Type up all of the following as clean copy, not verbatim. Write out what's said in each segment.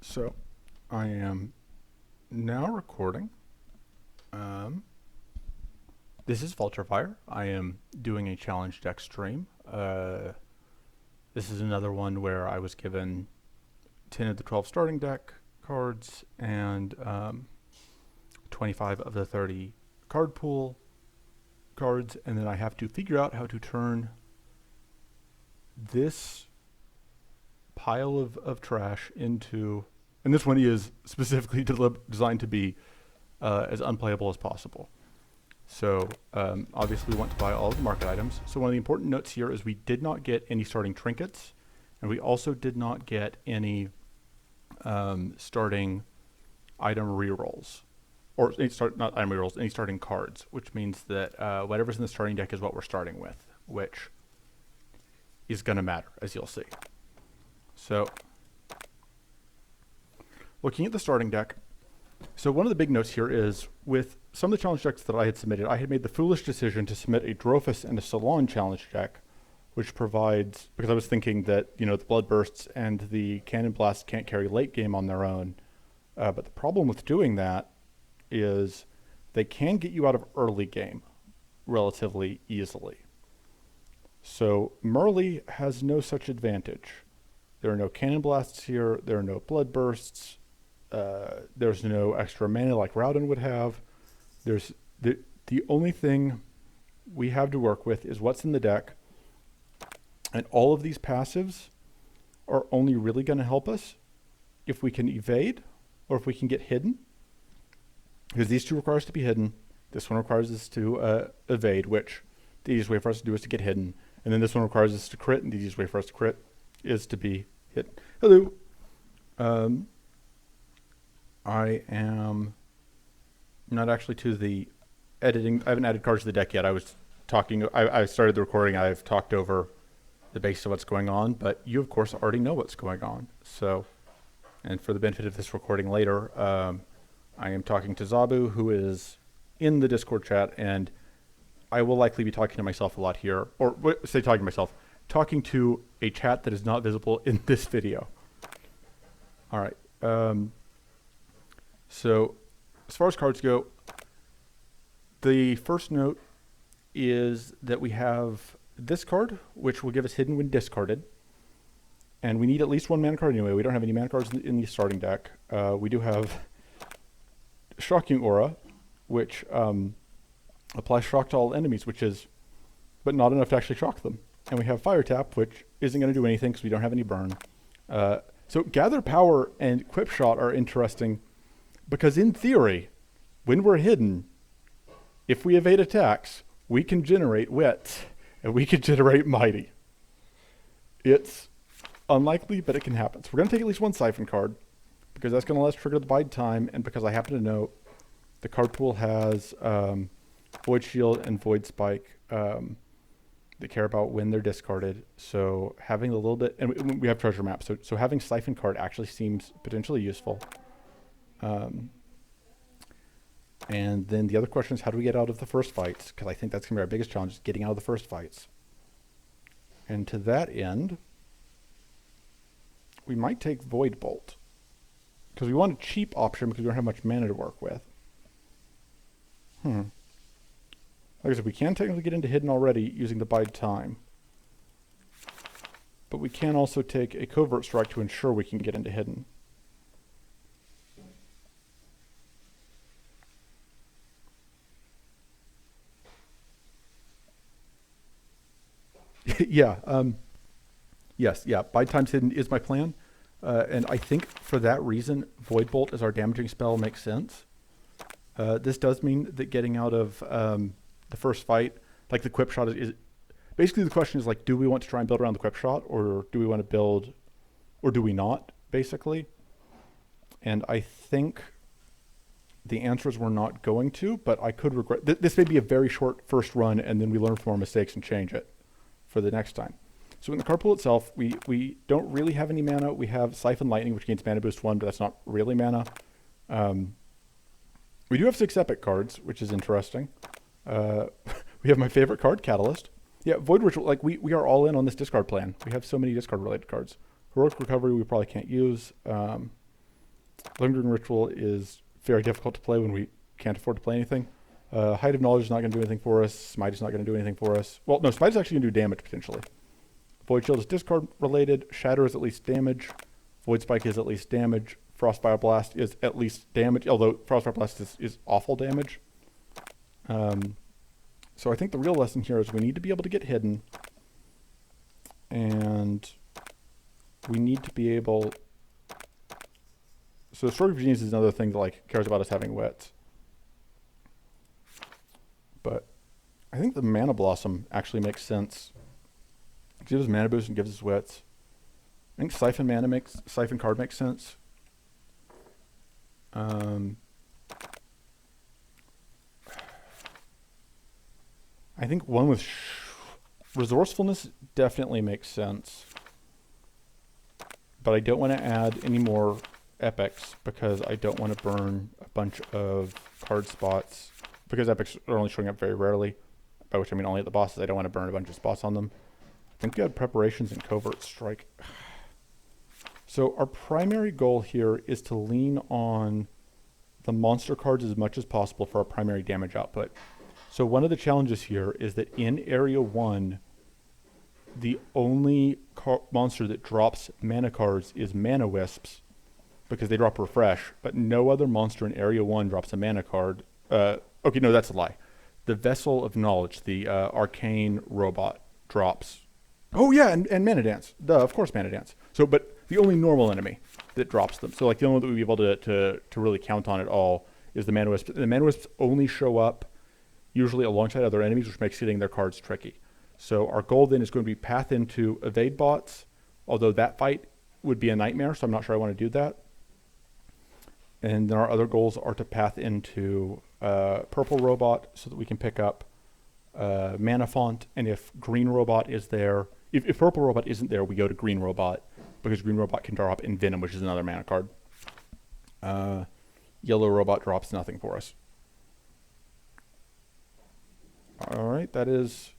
So I am now recording. This is Vulturefire. I am doing a challenge deck stream. This is another one where I was given 10 of the 12 starting deck cards and 25 of the 30 card pool cards, and then I have to figure out how to turn this pile of trash into, and this one is specifically designed to be as unplayable as possible. So obviously we want to buy all of the market items. So one of the important notes here is we did not get any starting trinkets, and we also did not get any starting item rerolls, or not item rerolls, any starting cards, which means that whatever's in the starting deck is what we're starting with, which is going to matter, as you'll see. So looking at the starting deck, so one of the big notes here is with some of the challenge decks that I had submitted, I had made the foolish decision to submit a Drophus and a Salon challenge deck, which provides, because I was thinking that, you know, the Bloodbursts and the Cannon Blasts can't carry late game on their own. But the problem with doing that is they can get you out of early game relatively easily. So Mirley has no such advantage. There are no Cannon Blasts here, there are no Bloodbursts, there's no extra mana like Rowden would have. There's the only thing we have to work with is what's in the deck, and all of these passives are only really going to help us if we can evade or if we can get hidden, because these two require us to be hidden. This one requires us to evade, which the easiest way for us to do is to get hidden, and then this one requires us to crit, and the easiest way for us to crit is to be hidden. Hello. I am not actually to the editing. I haven't added cards to the deck yet. I was talking. I started the recording. I've talked over the base of what's going on, but you, of course, already know what's going on. So, and for the benefit of this recording later, I am talking to Zabu, who is in the Discord chat, and I will likely be talking to myself a lot here, or say talking to myself, talking to a chat that is not visible in this video. All right. So as far as cards go, the first note is that we have this card, which will give us hidden when discarded. And we need at least one mana card anyway. We don't have any mana cards in the starting deck. We do have Shocking Aura, which applies shock to all enemies, but not enough to actually shock them. And we have Fire Tap, which isn't going to do anything because we don't have any burn. So Gather Power and Quip Shot are interesting, because in theory, when we're hidden, if we evade attacks, we can generate Wit, and we can generate Mighty. It's unlikely, but it can happen. So we're going to take at least one Siphon card, because that's going to let us trigger the Bide Time, and because I happen to know the card pool has Void Shield and Void Spike that care about when they're discarded. So having a little bit, and we have Treasure Map, so having Siphon card actually seems potentially useful. And then the other question is, how do we get out of the first fights? Because I think that's going to be our biggest challenge, is getting out of the first fights. And to that end, we might take Void Bolt, because we want a cheap option because we don't have much mana to work with. Like I said, we can technically get into hidden already using the Bide Time. But we can also take a Covert Strike to ensure we can get into hidden. Yeah. Yes. Yeah. Bide Time's hidden is my plan, and I think for that reason, Void Bolt as our damaging spell makes sense. This does mean that getting out of the first fight, like the Quip Shot, is basically the question is like, do we want to try and build around the Quip Shot, or do we want to build, or do we not? Basically, and I think the answer is we're not going to, but I could regret. This may be a very short first run, and then we learn from our mistakes and change it for the next time. So in the card pool itself, we don't really have any mana. We have Siphon Lightning, which gains mana boost 1, but that's not really mana. We do have 6 epic cards, which is interesting. We have my favorite card, Catalyst. Yeah, Void Ritual, like we are all in on this discard plan. We have so many discard related cards. Heroic Recovery we probably can't use. Lingering Ritual is very difficult to play when we can't afford to play anything. Height of Knowledge is not going to do anything for us. Smite is not going to do anything for us. Well, no, Smite is actually going to do damage, potentially. Void Shield is discard related. Shatter is at least damage. Void Spike is at least damage. Frostfire Blast is at least damage, although Frostfire Blast is awful damage. So I think the real lesson here is we need to be able to get hidden. And we need to be able... So the Stroke of Genius is another thing that like cares about us having wits. But I think the Mana Blossom actually makes sense. It gives us mana boost and gives us wits. I think Siphon card makes sense. I think one with Resourcefulness definitely makes sense. But I don't want to add any more epics because I don't want to burn a bunch of card spots. Because epics are only showing up very rarely, by which I mean only at the bosses. I don't want to burn a bunch of spots on them. I think we had Preparations and Covert Strike. So our primary goal here is to lean on the monster cards as much as possible for our primary damage output. So one of the challenges here is that in Area 1, the only monster that drops mana cards is Mana Wisps, because they drop Refresh, but no other monster in Area 1 drops a mana card. Okay, no, that's a lie. The Vessel of Knowledge, the arcane robot, drops. Oh yeah, and Mana Dance. Duh, of course Mana Dance. So, but the only normal enemy that drops them. So like the only one that we'd be able to really count on at all is the Mana Wisps. The Mana Wisps only show up usually alongside other enemies, which makes getting their cards tricky. So our goal then is going to be path into evade bots, although that fight would be a nightmare, so I'm not sure I want to do that. And then our other goals are to path into purple robot so that we can pick up mana font. And if green robot is there, if purple robot isn't there, we go to green robot because green robot can drop Envenom, which is another mana card. Yellow robot drops nothing for us. All right, that is,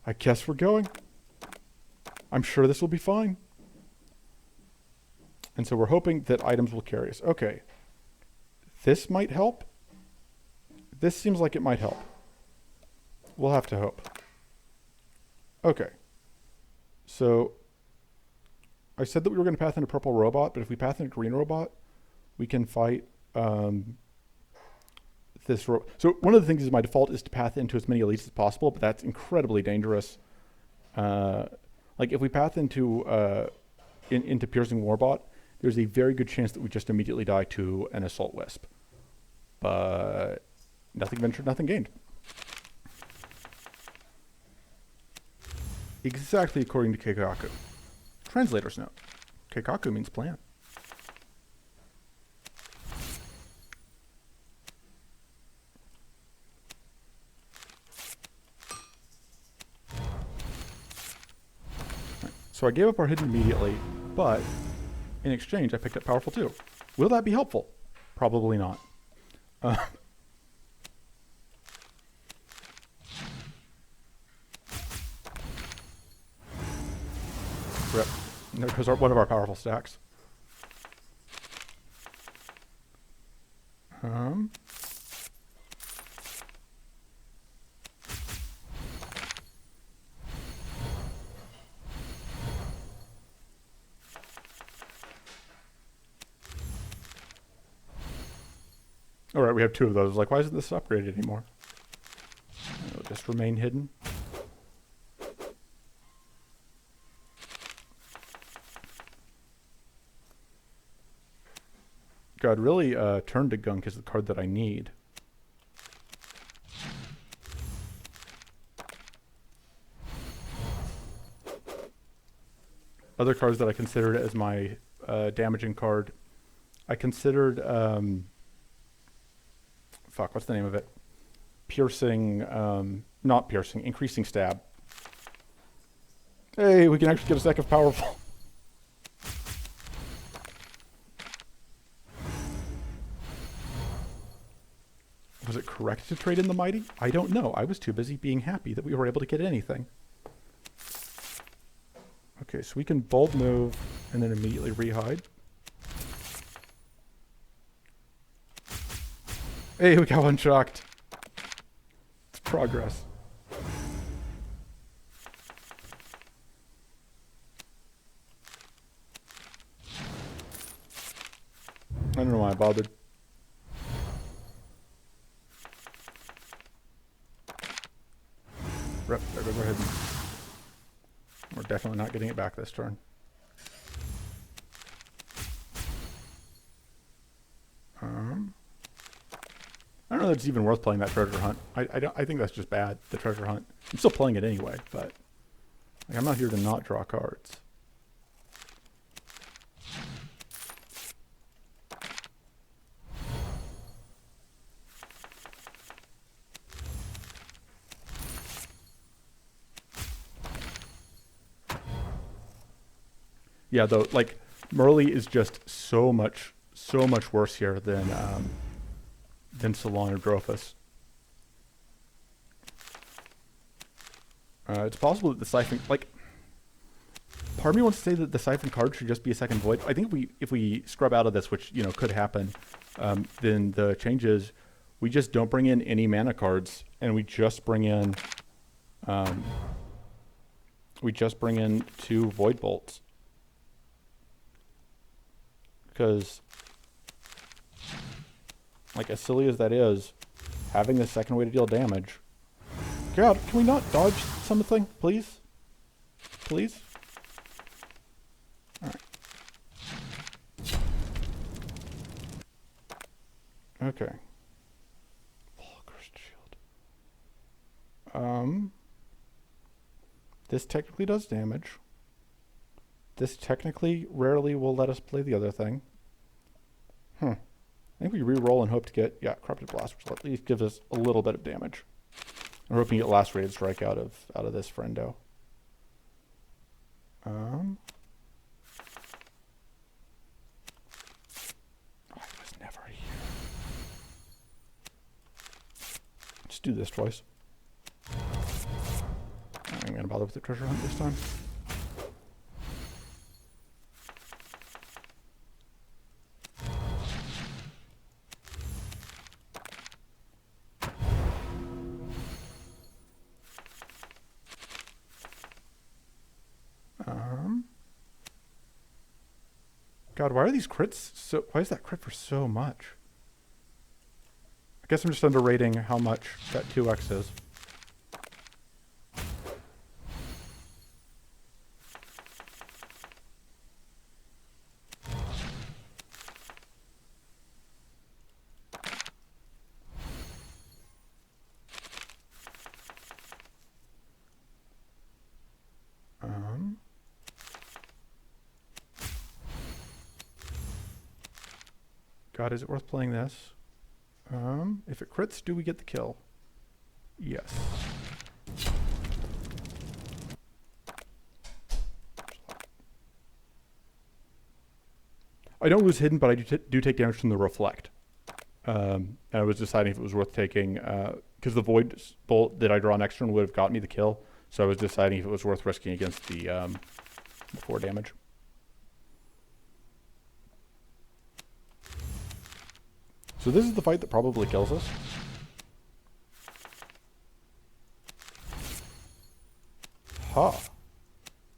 I guess we're going. I'm sure this will be fine. And so we're hoping that items will carry us. Okay. This might help. This seems like it might help. We'll have to hope. Okay. So I said that we were going to path into purple robot, but if we path into green robot, we can fight this. So one of the things is my default is to path into as many elites as possible, but that's incredibly dangerous. Like if we path into Piercing Warbot, there's a very good chance that we just immediately die to an Assault Wisp. But nothing ventured, nothing gained. Exactly according to Keikaku. Translator's note. Keikaku means plan. Right. So I gave up our hidden immediately, but in exchange I picked up Powerful 2. Will that be helpful? Probably not. Rip. There goes one of our powerful stacks. All right, we have two of those. Like, why isn't this upgraded anymore? It'll just remain hidden. God, really, Turn to Gunk is the card that I need. Other cards that I considered as my damaging card. I considered, fuck, what's the name of it? Not piercing, increasing stab. Hey, we can actually get a stack of powerful. Was it correct to trade in the mighty? I don't know. I was too busy being happy that we were able to get anything. Okay, so we can bold move and then immediately rehide. Hey, we got one shocked. It's progress. I don't know why I bothered. Rip, there goes our hidden. We're definitely not getting it back this turn. I don't know that it's even worth playing that treasure hunt. I think that's just bad, the treasure hunt. I'm still playing it anyway, but like, I'm not here to not draw cards. Yeah, though, like, Mirley is just so much worse here than Salon or Drophus. It's possible that the Siphon, like, part of me wants to say that the Siphon card should just be a second void. I think if we scrub out of this, which, you know, could happen, then the change is we just don't bring in any mana cards, and we just bring in 2 Void Bolts. Because, like, as silly as that is, having the second way to deal damage. God, can we not dodge something, please? Please? Alright. Okay. Oh, cursed shield. This technically does damage. This technically rarely will let us play the other thing. I think we re-roll and hope to get, yeah, Corrupted Blast, which will at least give us a little bit of damage. I'm hoping to get Lacerated Strike out of this friendo. I was never here. Just do this twice. I'm gonna bother with the treasure hunt this time. God, why are these crits so... Why is that crit for so much? I guess I'm just underrating how much that 2x is. God, is it worth playing this? If it crits, do we get the kill? Yes. I don't lose hidden, but I do take damage from the reflect. And I was deciding if it was worth taking, because the void bolt that I draw next turn would have got me the kill. So I was deciding if it was worth risking against the 4 damage. So this is the fight that probably kills us. Ha.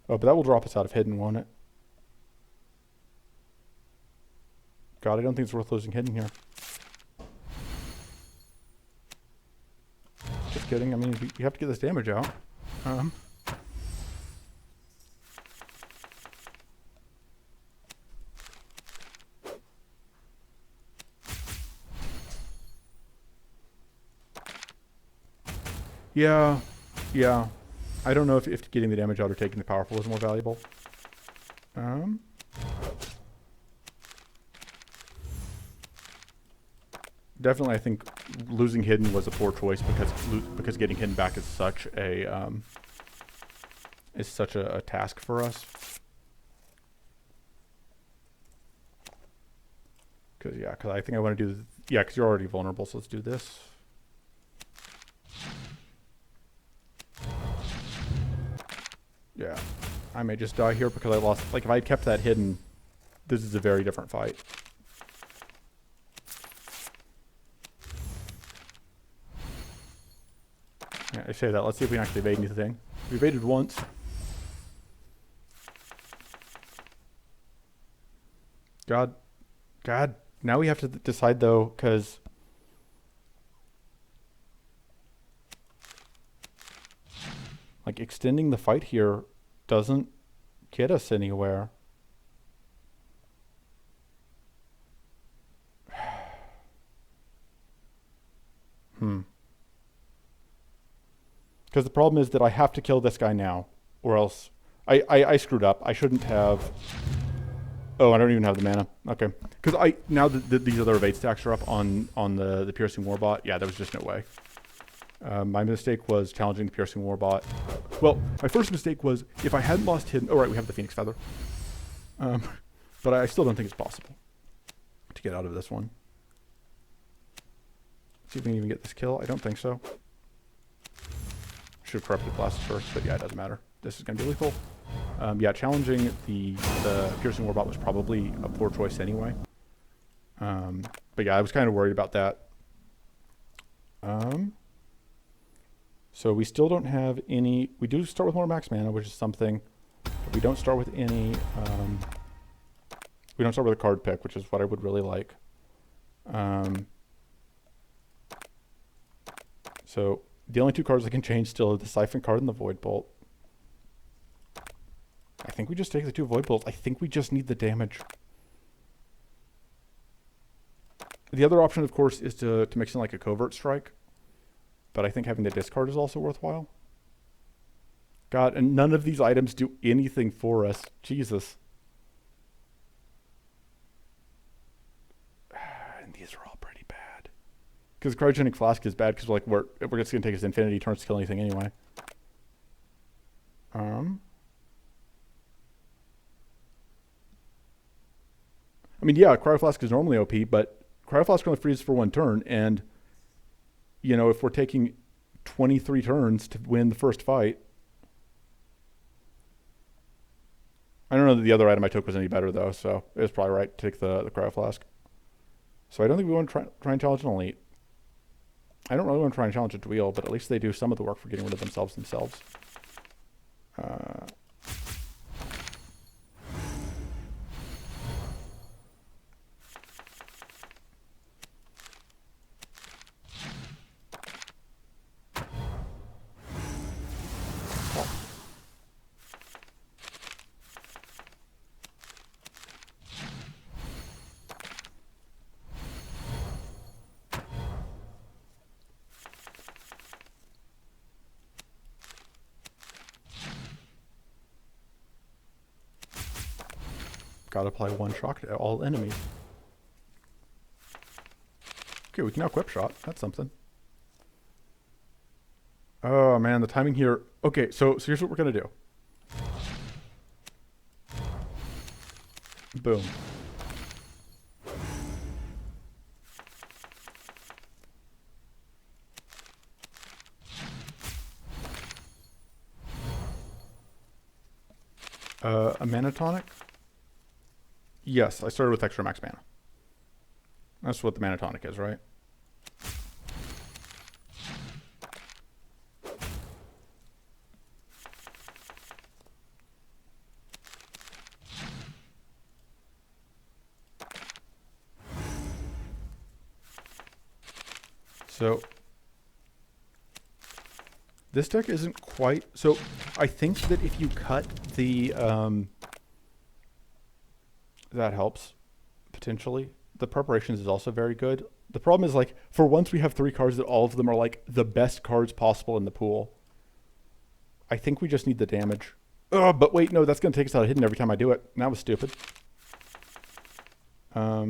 Oh, but that will drop us out of hidden, won't it? God, I don't think it's worth losing hidden here. Just kidding. I mean, we have to get this damage out. Yeah. I don't know if getting the damage out or taking the powerful is more valuable. Definitely, I think losing hidden was a poor choice because getting hidden back is such a task for us. Because I think I want to do because you're already vulnerable. So let's do this. Yeah, I may just die here because I lost. Like, if I had kept that hidden, this is a very different fight. Yeah, I say that. Let's see if we can actually evade anything. We evaded once. God. Now we have to decide, though, because... like, extending the fight here doesn't get us anywhere. Because the problem is that I have to kill this guy now, or else... I screwed up. I shouldn't have... Oh, I don't even have the mana. Okay. Because now that these other evade stacks are up on the Piercing Warbot, yeah, there was just no way. My mistake was challenging the Piercing Warbot. Well, my first mistake was if I hadn't lost Hidden... Oh, right, we have the Phoenix Feather. But I still don't think it's possible to get out of this one. See if we can even get this kill. I don't think so. Should have corrupted Blast first, but yeah, it doesn't matter. This is going to be lethal. Yeah, challenging the Piercing Warbot was probably a poor choice anyway. But yeah, I was kind of worried about that. So we still don't have any... We do start with more max mana, which is something. But we don't start with any... we don't start with a card pick, which is what I would really like. So the only two cards I can change still are the Siphon card and the Void Bolt. I think we just take the two Void Bolts. I think we just need the damage. The other option, of course, is to mix in like a Covert Strike. But I think having the discard is also worthwhile. God, and none of these items do anything for us. Jesus. And these are all pretty bad. Because Cryogenic Flask is bad because we're just going to take his infinity turns to kill anything anyway. I mean, yeah, Cryo Flask is normally OP, but Cryo Flask only freezes for one turn, and, you know, if we're taking 23 turns to win the first fight... I don't know that the other item I took was any better, though, so it was probably right to take the Cryo Flask. So I don't think we want to try and challenge an Elite. I don't really want to try and challenge a Dweel, but at least they do some of the work for getting rid of themselves. Gotta apply one shock to all enemies. Okay, we can now equip shot. That's something. Oh man, the timing here. Okay, so here's what we're gonna do. Boom. A mana tonic? Yes, I started with extra max mana. That's what the mana tonic is, right? So this deck isn't quite... So I think that if you cut the... that helps, potentially. The preparations is also very good. The problem is, like, for once we have 3 cards that all of them are, like, the best cards possible in the pool. I think we just need the damage. Oh, but wait, no, that's going to take us out of hidden every time I do it. That was stupid. Yeah,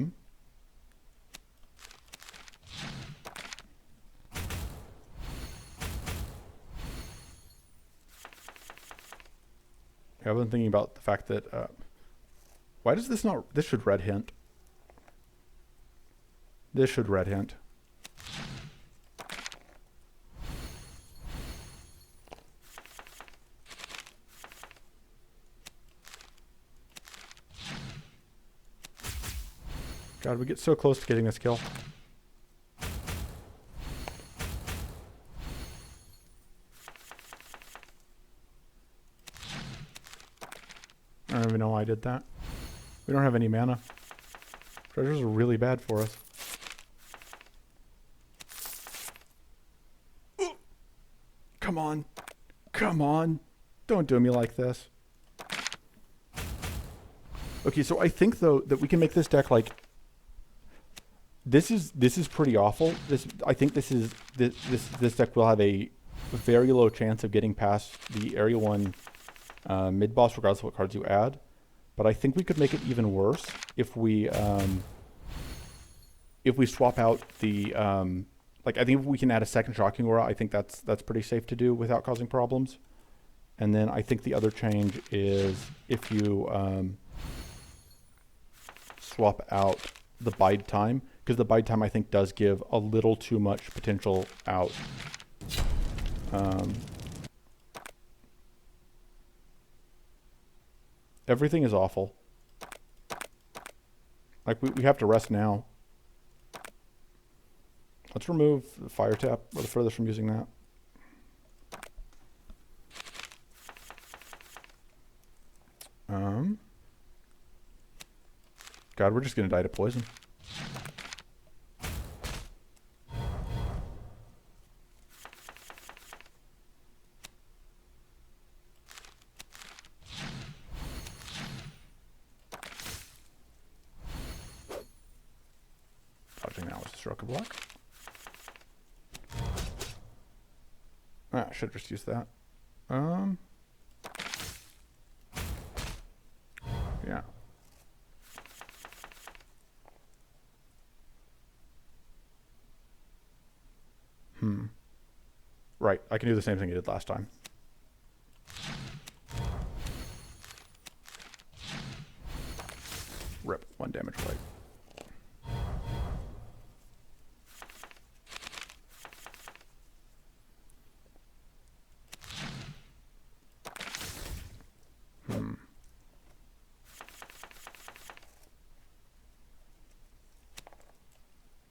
I've been thinking about the fact that... why does this not... This should red hint. This should red hint. God, we get so close to getting this kill. know I did that. We don't have any mana. Treasures are really bad for us. Come on. Come on. Don't do me like this. Okay, so I think though that we can make this deck like this is pretty awful. I think this deck will have a very low chance of getting past the Area 1 mid boss regardless of what cards you add. But I think we could make it even worse if we swap out the like I think if we can add a second Shocking Aura, I think that's pretty safe to do without causing problems. And then I think the other change is if you swap out the bide time, because the bide time I think does give a little too much potential out. Everything is awful. Like we have to rest now. Let's remove the Fire Tap. We're the furthest from using that. God, we're just gonna die to poison. Dodging that was a stroke of luck. Ah, I should have just used that. Yeah. Right, I can do the same thing I did last time. Rip, 1 damage light.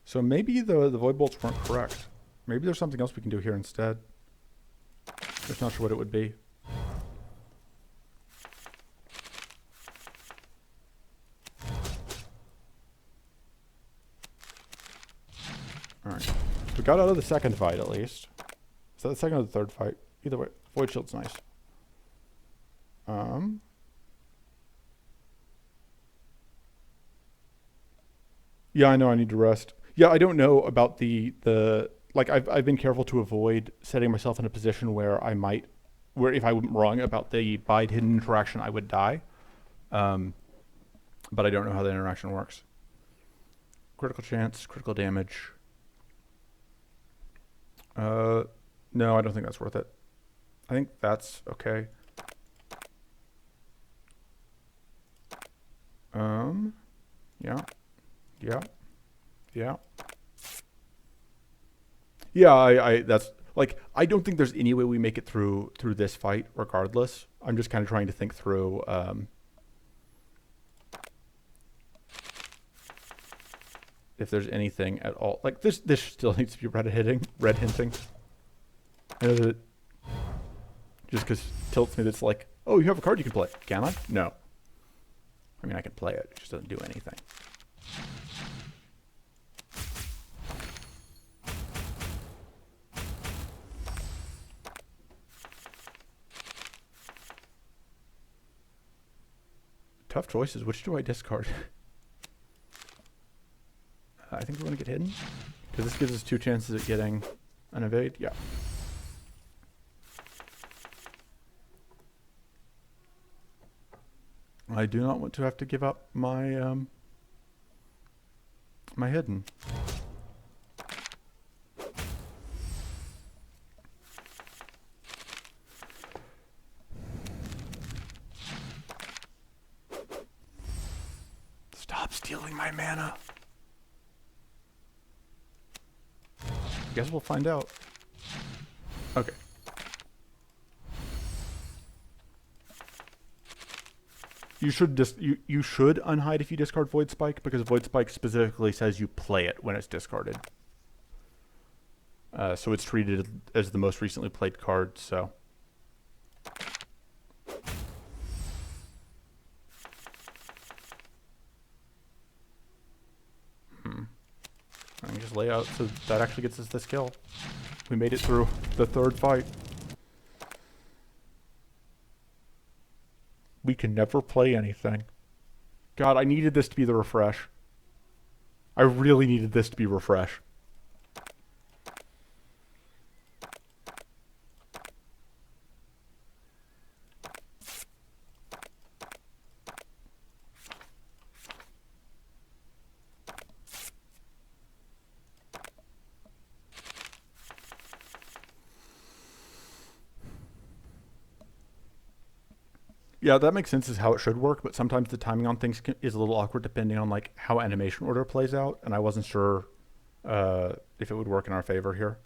So maybe the Void Bolts weren't correct. Maybe there's something else we can do here instead. Just not sure what it would be. Alright. We got out of the second fight at least. Is that the second or the third fight? Either way, Void Shield's nice. Yeah, I know I need to rest. Yeah, I don't know about the like I've been careful to avoid setting myself in a position where where if I went wrong about the bide hidden interaction, I would die. But I don't know how the interaction works. Critical chance, critical damage. No, I don't think that's worth it. I think that's okay. Yeah. Yeah, I that's like I don't think there's any way we make it through this fight regardless. I'm just kind of trying to think through if there's anything at all. Like this still needs to be red hinting. I know that just because tilts me that's like, oh, you have a card you can play. Can I? No. I mean I can play it, it just doesn't do anything. Tough choices. Which do I discard? I think we want to get hidden. Because this gives us 2 chances at getting an evade. Yeah. I do not want to have to give up my my hidden. Stop stealing my mana. Guess we'll find out. Okay. You should you should unhide if you discard Void Spike, because Void Spike specifically says you play it when it's discarded. So it's treated as the most recently played card, so. And just lay out, so that actually gets us this kill. We made it through the third fight. We can never play anything. God, I needed this to be the refresh. I really needed this to be refresh. Yeah, that makes sense is how it should work, but sometimes the timing on things is a little awkward depending on like how animation order plays out, and I wasn't sure if it would work in our favor here.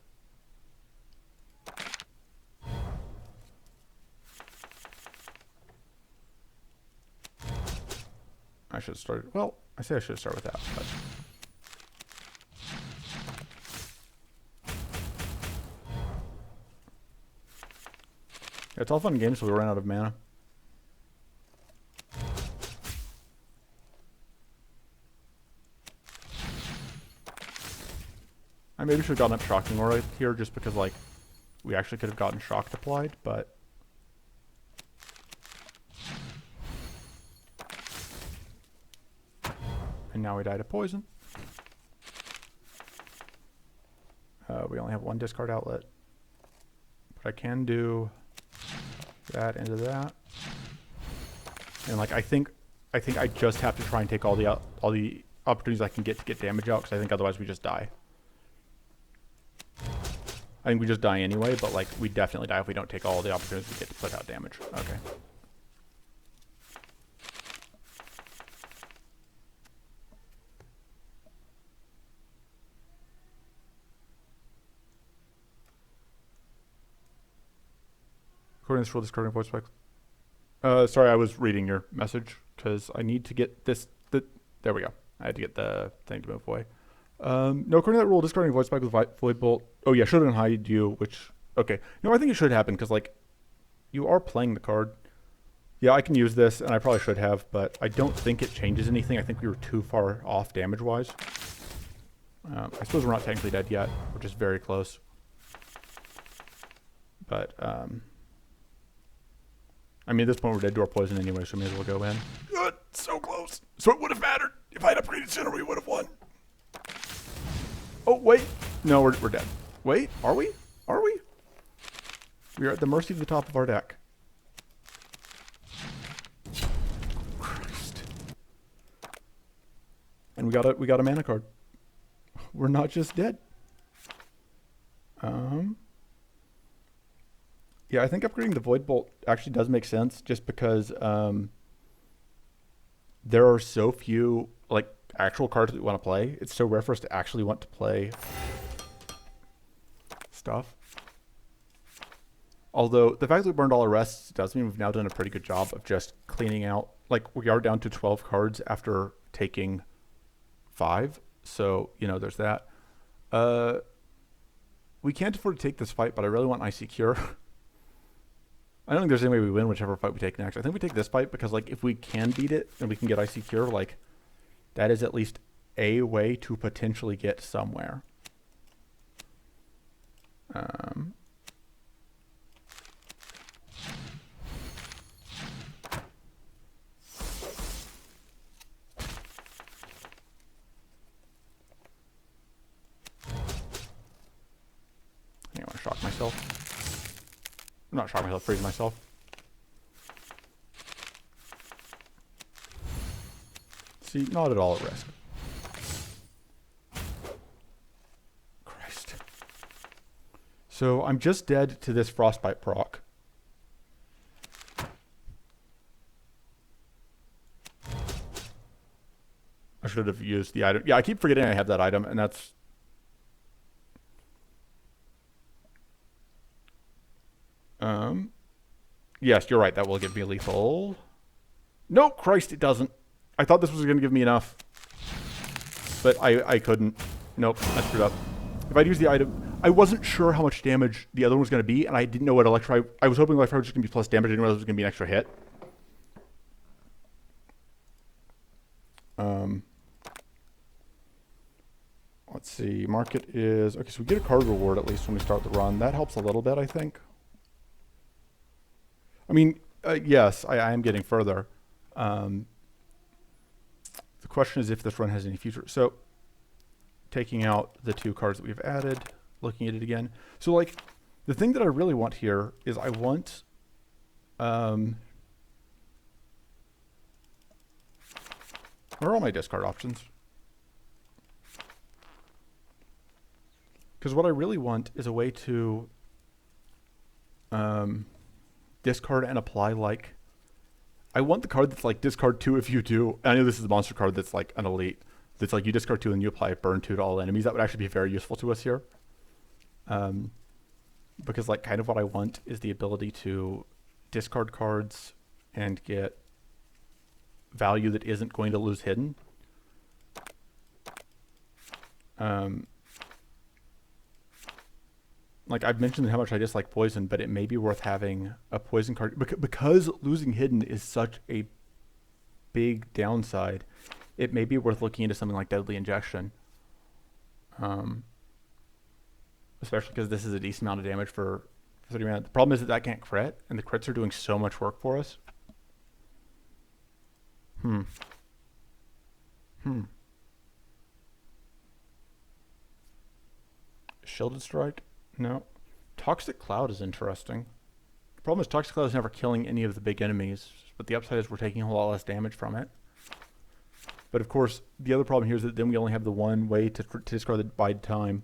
I should have started, well, I say I should have started with that, but. Yeah, it's all fun and games until we run out of mana. I maybe should have gotten up Shocking Aura here just because, like, we actually could have gotten Shocked applied, but... And now we die to Poison. We only have one discard outlet. But I can do that into that. And, like, I think I just have to try and take all the opportunities I can get to get damage out, because I think otherwise we just die. I think we just die anyway, but like we definitely die if we don't take all the opportunities we get to put out damage. Okay. According to this rule, discarding voice spikes. Sorry, I was reading your message because I need to get this. There we go. I had to get the thing to move away. No, according to that rule, discarding Void Spike with Void Bolt. Oh yeah, shouldn't hide you, which, okay. No, I think it should happen, because, like, you are playing the card. Yeah, I can use this, and I probably should have, but I don't think it changes anything. I think we were too far off damage-wise. I suppose we're not technically dead yet, which is very close. But, I mean, at this point, we're dead to our poison anyway, so we may as well go in. Good, so close. So it would have mattered. If I had upgraded sooner, we would have won. Oh, wait. No, we're dead. Wait, are we? Are we? We are at the mercy of the top of our deck. Christ. And we got a mana card. We're not just dead. Yeah, I think upgrading the Void Bolt actually does make sense, just because there are so few, like, actual cards that we want to play. It's so rare for us to actually want to play stuff. Although the fact that we burned all our rests does mean we've now done a pretty good job of just cleaning out. Like, we are down to 12 cards after taking 5. So, you know, there's that. We can't afford to take this fight, but I really want Icy Cure. I don't think there's any way we win whichever fight we take next. I think we take this fight because, like, if we can beat it and we can get Icy Cure, like, that is at least a way to potentially get somewhere. I want to shock myself. I'm not shocking myself, freeze myself. See, not at all at risk. Christ. So I'm just dead to this Frostbite proc. I should have used the item. Yeah, I keep forgetting I have that item, and that's... Yes, you're right. That will give me lethal. No, Christ, it doesn't. I thought this was going to give me enough. But I couldn't. Nope, I screwed up. If I'd used the item... I wasn't sure how much damage the other one was going to be, and I didn't know what Electri... I was hoping Electri was just going to be plus damage. I didn't realize it was going to be an extra hit. Let's see. Market is... Okay, so we get a card reward at least when we start the run. That helps a little bit, I think. I mean, yes, I am getting further. The question is if this run has any future. So, taking out the 2 cards that we've added, looking at it again. So, like, the thing that I really want here is I want... where are all my discard options? Because what I really want is a way to discard and apply, like... I want the card that's like discard 2 if you do. I know this is a monster card that's like an elite. That's like you discard 2 and you apply burn 2 to all enemies. That would actually be very useful to us here. Because like kind of what I want is the ability to discard cards and get value that isn't going to lose hidden. Like I've mentioned how much I dislike poison, but it may be worth having a poison card because losing hidden is such a big downside. It may be worth looking into something like Deadly Injection. Especially because this is a decent amount of damage for 30 mana. The problem is that can't crit, and the crits are doing so much work for us. Shielded Strike? No. Toxic Cloud is interesting. The problem is Toxic Cloud is never killing any of the big enemies, but the upside is we're taking a whole lot less damage from it. But of course, the other problem here is that then we only have the one way to discard the Bide Time.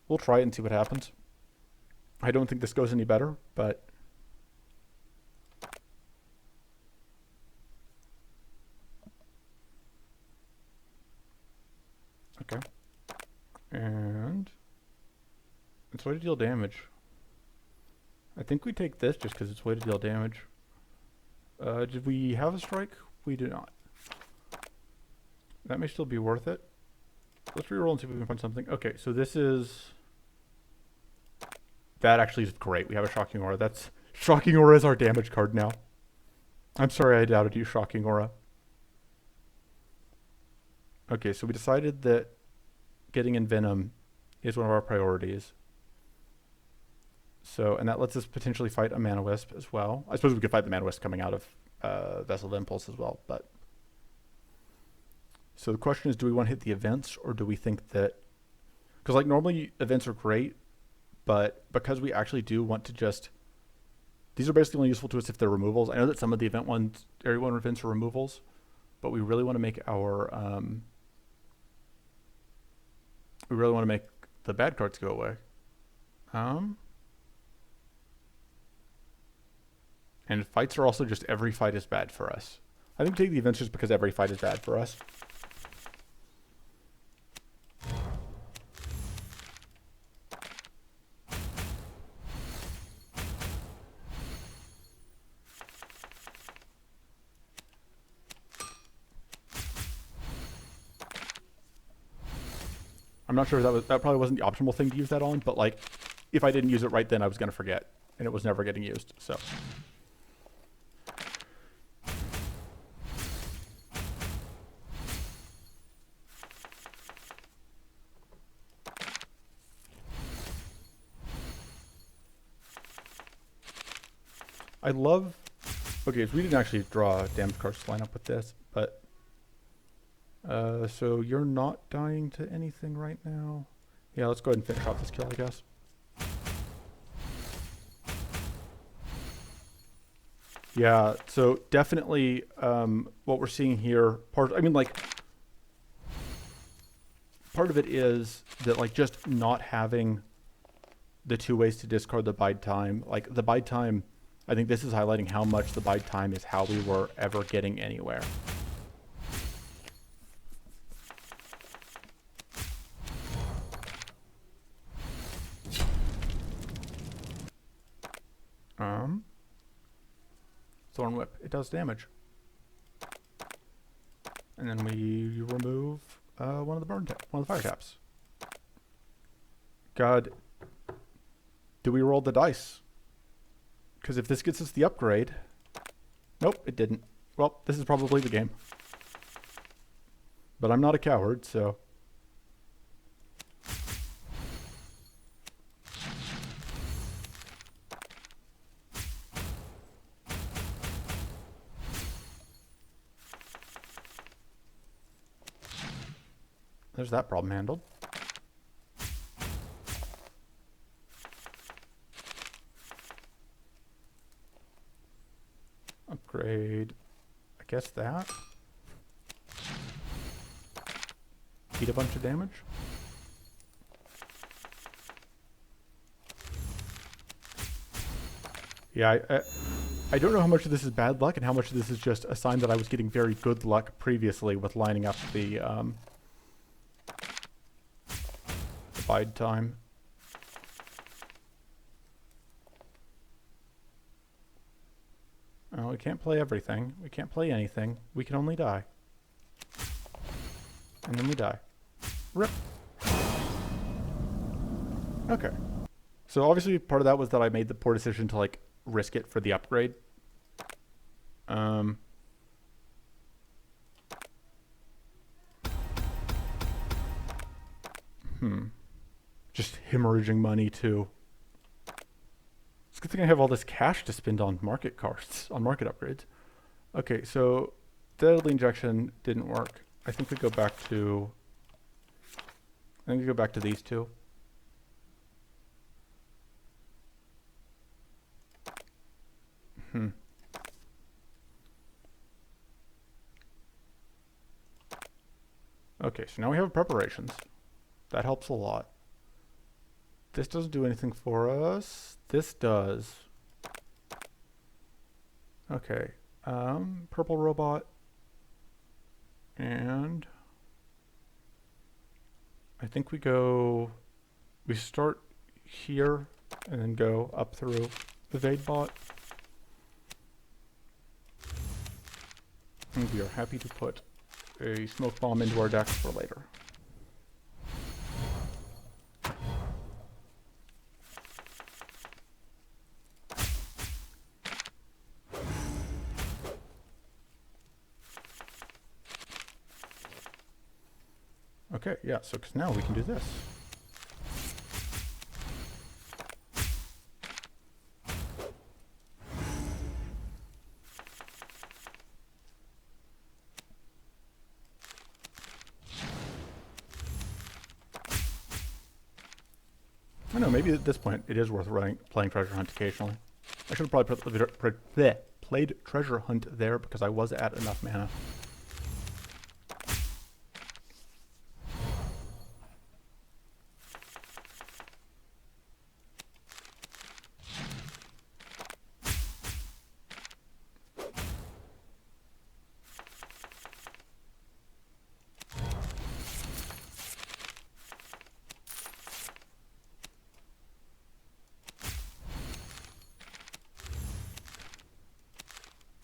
We'll try it and see what happens. I don't think this goes any better, but... Okay. And... it's way to deal damage. I think we take this just because it's way to deal damage. Did we have a strike? We do not. That may still be worth it. Let's reroll and see if we can find something. Okay, so this is... that actually is great. We have a Shocking Aura. That's... Shocking Aura is our damage card now. I'm sorry I doubted you, Shocking Aura. Okay, so we decided that getting Envenom is one of our priorities. So, and that lets us potentially fight a Mana Wisp as well. I suppose we could fight the Mana Wisp coming out of Vessel of Impulse as well, but... So the question is, do we want to hit the events, or do we think that... Because like normally events are great, but because we actually do want to just... These are basically only useful to us if they're removals. I know that some of the event ones, Area 1 events are removals, but we really want to make our... we really want to make the bad cards go away. And fights are also just every fight is bad for us. I think we take the events just because every fight is bad for us. I'm not sure if that probably wasn't the optimal thing to use that on, but like if I didn't use it right then I was going to forget and it was never getting used. So I love... Okay, so we didn't actually draw damage cards to line up with this, but... so you're not dying to anything right now? Yeah, let's go ahead and finish off this kill, I guess. Yeah, so definitely what we're seeing here... part of it is that like just not having the 2 ways to discard the Bide Time. Like the Bide Time... I think this is highlighting how much the Bide Time is how we were ever getting anywhere. Thorn Whip. It does damage. And then we remove one of the fire taps. God, do we roll the dice? Because if this gets us the upgrade... Nope, it didn't. well, this is probably the game. But I'm not a coward, so... There's that problem handled. Upgrade, I guess that. Eat a bunch of damage. Yeah, I don't know how much of this is bad luck and how much of this is just a sign that I was getting very good luck previously with lining up the bide time. Oh, we can't play everything. We can't play anything. We can only die. And then we die. Rip. Okay. So obviously part of that was that I made the poor decision to like risk it for the upgrade. Just hemorrhaging money too. It's a good thing I have all this cash to spend on market cards, on market upgrades. Okay, so deadly injection didn't work. I think we go back to these two. Okay, so now we have preparations. That helps a lot. This doesn't do anything for us. This does. Okay. Purple robot. And I think we start here and then go up through evade bot. And we are happy to put a smoke bomb into our deck for later. Okay, yeah, so because now we can do this. I don't know, maybe at this point it is worth playing Treasure Hunt occasionally. I should have probably played Treasure Hunt there because I was at enough mana.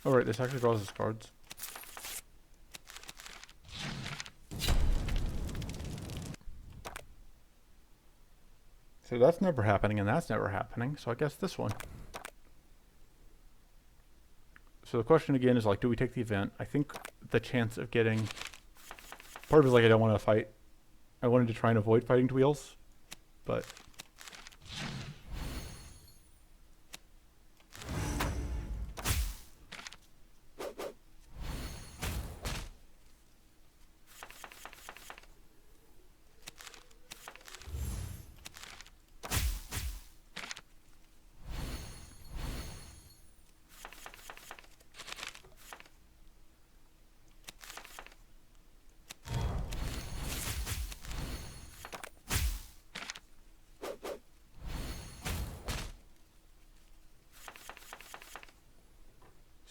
Oh right, this actually draws us cards. So that's never happening and that's never happening, so I guess this one. So the question again is like, do we take the event? I think the chance of getting... Part of it is like I don't want to fight. I wanted to try and avoid fighting wheels, but...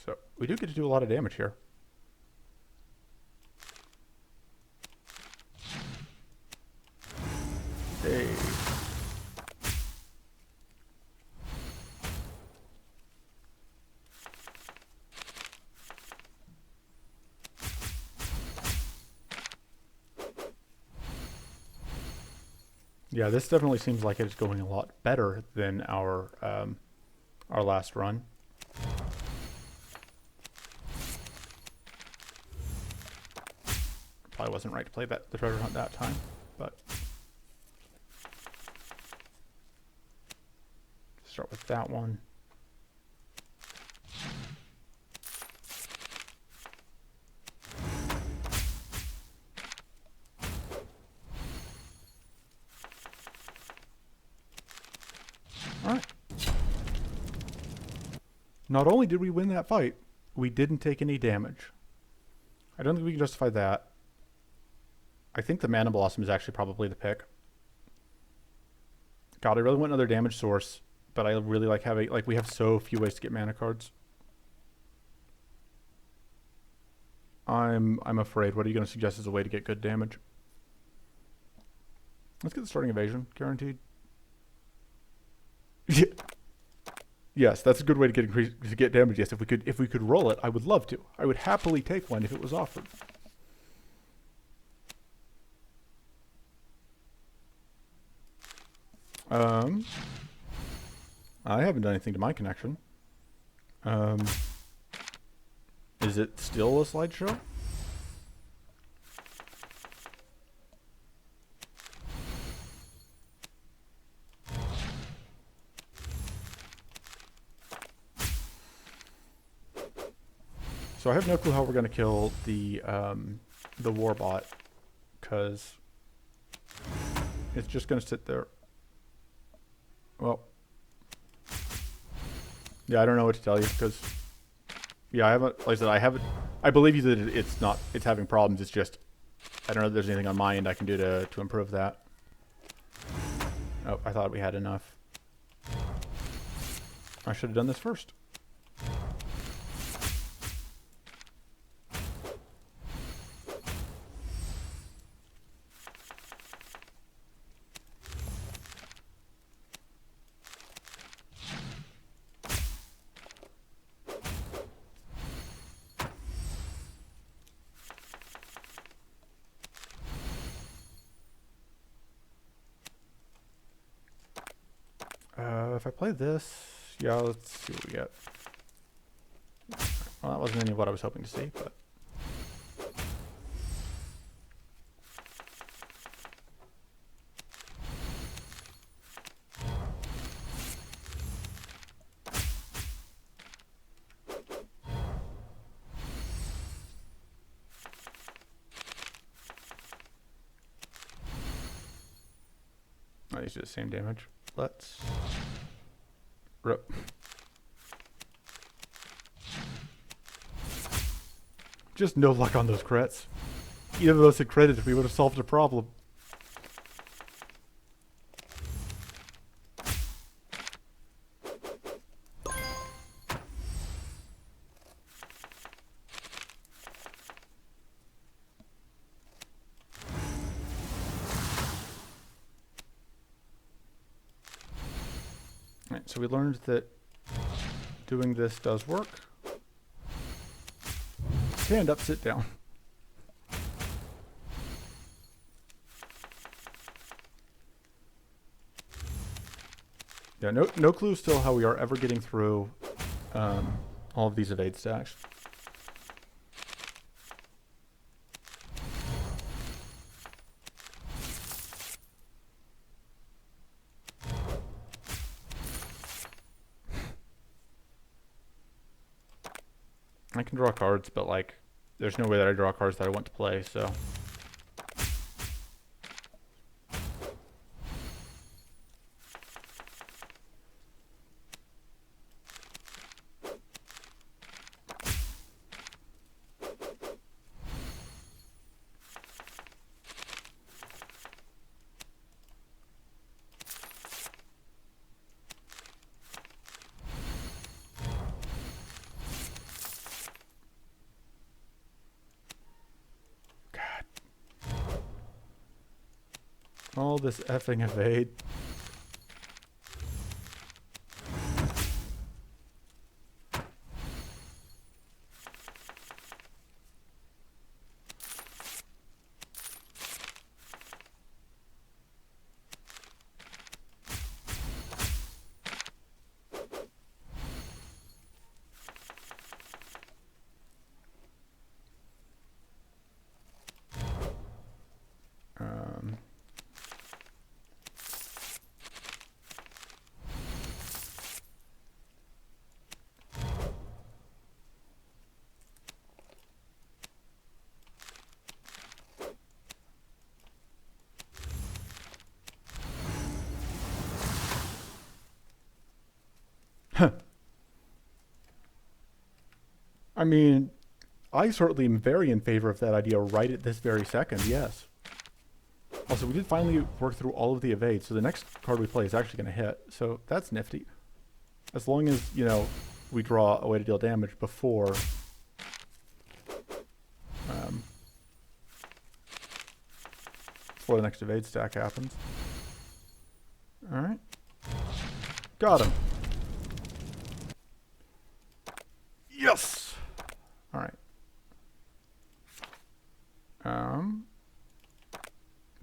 So we do get to do a lot of damage here. Hey. Yeah, this definitely seems like it's going a lot better than our last run. probably wasn't right to play the treasure hunt that time, but start with that one. Alright. Not only did we win that fight, we didn't take any damage. I don't think we can justify that. I think the Mana Blossom is actually probably the pick. God, I really want another damage source, but I really like having, like, we have so few ways to get mana cards. I'm afraid. What are you going to suggest as a way to get good damage? Let's get the starting evasion guaranteed. Yes, that's a good way to get damage. Yes, if we could roll it, I would love to. I would happily take one if it was offered. I haven't done anything to my connection. Is it still a slideshow? So I have no clue how we're going to kill the warbot, because it's just going to sit there. Well, yeah, I don't know what to tell you, because yeah, I haven't, like I said, I believe you that it's having problems. It's just, I don't know if there's anything on my end I can do to improve that. Oh, I thought we had enough. I should have done this first. If I play this, yeah, let's see what we get. Well, that wasn't any of what I was hoping to see, but... I used to do the same damage. Let's... Rip. Just no luck on those crits. Either of those had critted, we would have solved the problem. Alright, so we learned that doing this does work. Stand up, sit down. Yeah, no clue still how we are ever getting through all of these evade stacks. I can draw cards, but like, there's no way that I draw cards that I want to play, so. All this effing evade. I mean, I certainly am very in favor of that idea right at this very second, yes. Also, we did finally work through all of the evades, so the next card we play is actually going to hit. So that's nifty. As long as, you know, we draw a way to deal damage before before the next evade stack happens. Alright. Got him. Yes! Alright.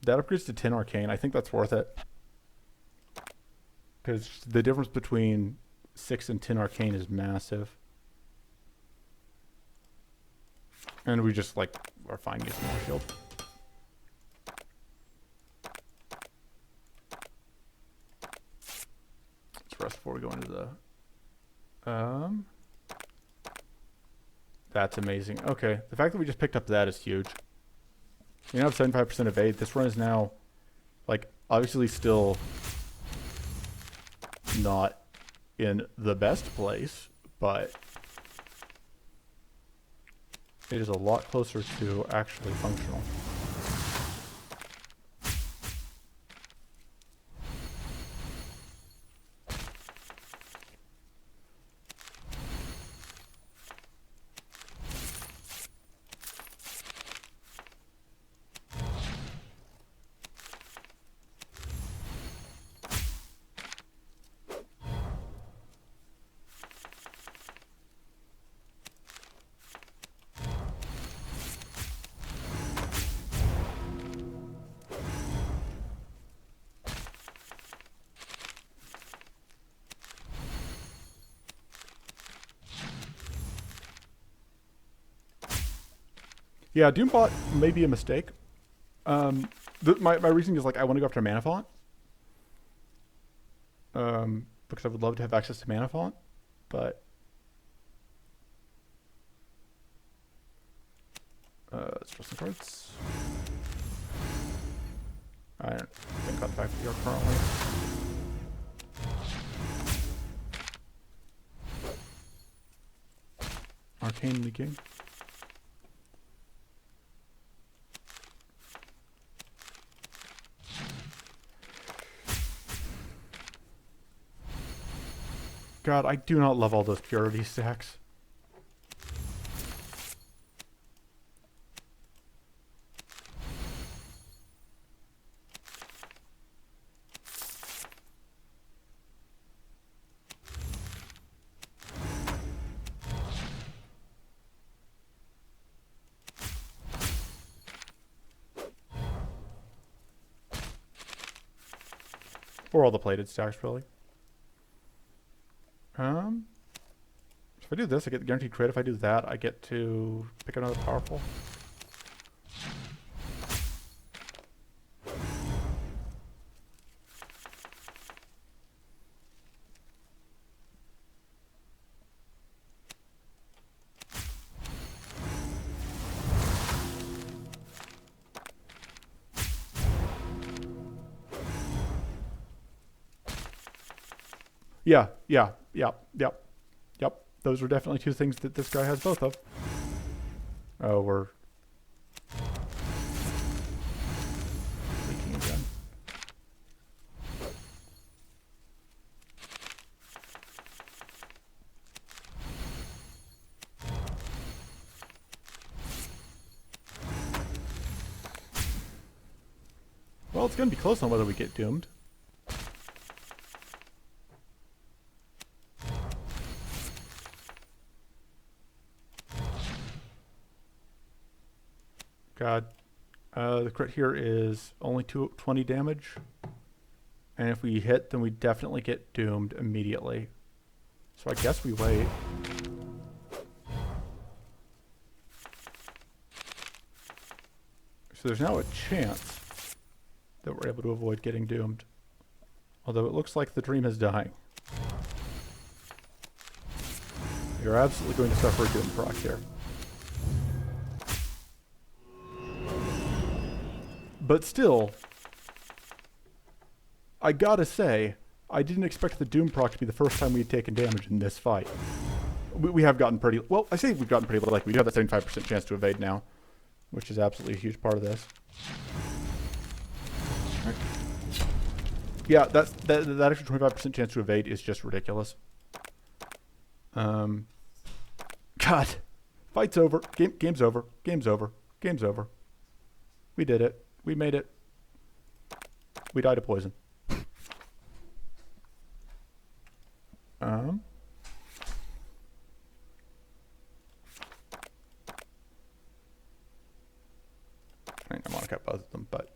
That upgrades to 10 arcane. I think that's worth it. Because the difference between 6 and 10 arcane is massive. And we just, like, are fine using more shield. Let's rest before we go into the... That's amazing. Okay, the fact that we just picked up that is huge. We now have 75% evade. This run is now, like, obviously still not in the best place, but it is a lot closer to actually functional. Yeah, Doombot may be a mistake. My reasoning is, like, I want to go after Mana Font. Because I would love to have access to Mana Font, but... let's draw some cards. I don't think I'll back to your currently. Arcane leaking. God, I do not love all those purity stacks. Or all the plated stacks, really. If I do this, I get the guaranteed crit. If I do that, I get to pick another powerful. Yep. Those are definitely two things that this guy has both of. Oh, we're leaking again. Well, it's going to be close on whether we get doomed. God. The crit here is only 20 damage. And if we hit, then we definitely get doomed immediately. So I guess we wait. So there's now a chance that we're able to avoid getting doomed. Although it looks like the dream is dying. You're absolutely going to suffer a doom proc here. But still, I gotta say, I didn't expect the Doom proc to be the first time we had taken damage in this fight. We have gotten pretty, well, I say we've gotten pretty lucky. We do have that 75% chance to evade now, which is absolutely a huge part of this. Right. Yeah, that extra 25% chance to evade is just ridiculous. God, fight's over. Game's over. Game's over. Game's over. We did it. We made it. We died of poison. I think I'm gonna cut both of them, but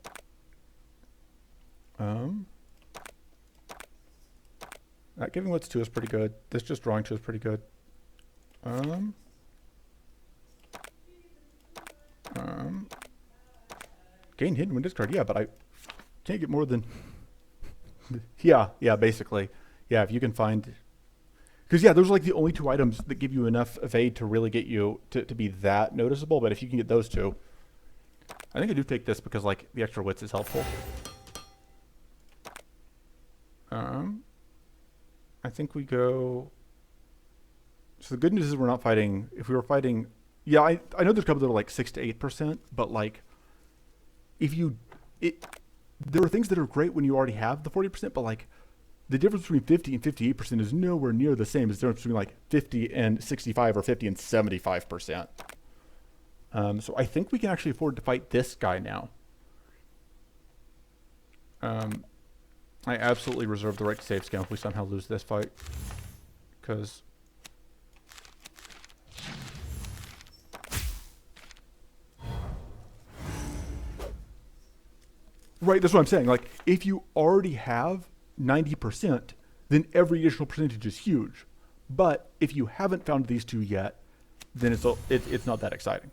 that giving wits 2 is pretty good. This just drawing 2 is pretty good. Gain hidden when discard, yeah, but I can't get more than yeah, basically. Yeah, if you can find, because yeah, those are like the only 2 items that give you enough evade to really get you to be that noticeable, but if you can get those 2, I think I do take this because like the extra wits is helpful. I think we go, so the good news is we're not fighting, if we were fighting, yeah, I know there's a couple that are like 6 to 8%, but like if you, there are things that are great when you already have the 40%, but like the difference between 50 and 58% is nowhere near the same as the difference between like 50 and 65 or 50 and 75%. So I think we can actually afford to fight this guy now. I absolutely reserve the right to save scam if we somehow lose this fight. Because right, that's what I'm saying. Like, if you already have 90%, then every additional percentage is huge. But if you haven't found these 2 yet, then it's not that exciting.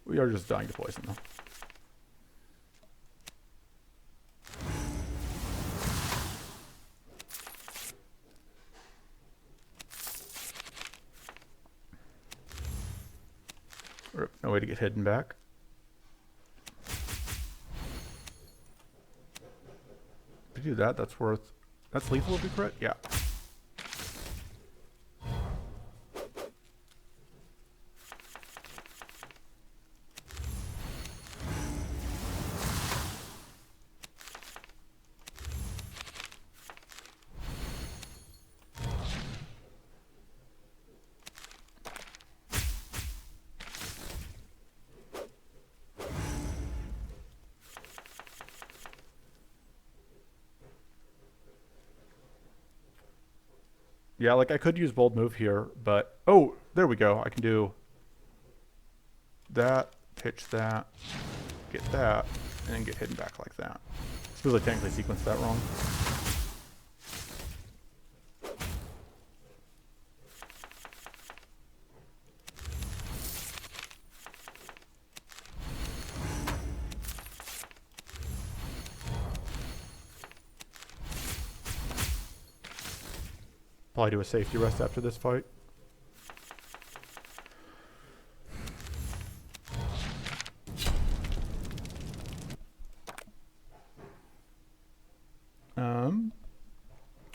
We are just dying to poison though. No way to get hidden back. If we do that, that's lethal if we crit? Yeah. Yeah, like I could use bold move here, but oh, there we go. I can do that, pitch that, get that, and then get hidden back like that. I suppose I technically sequenced that wrong. Probably do a safety rest after this fight.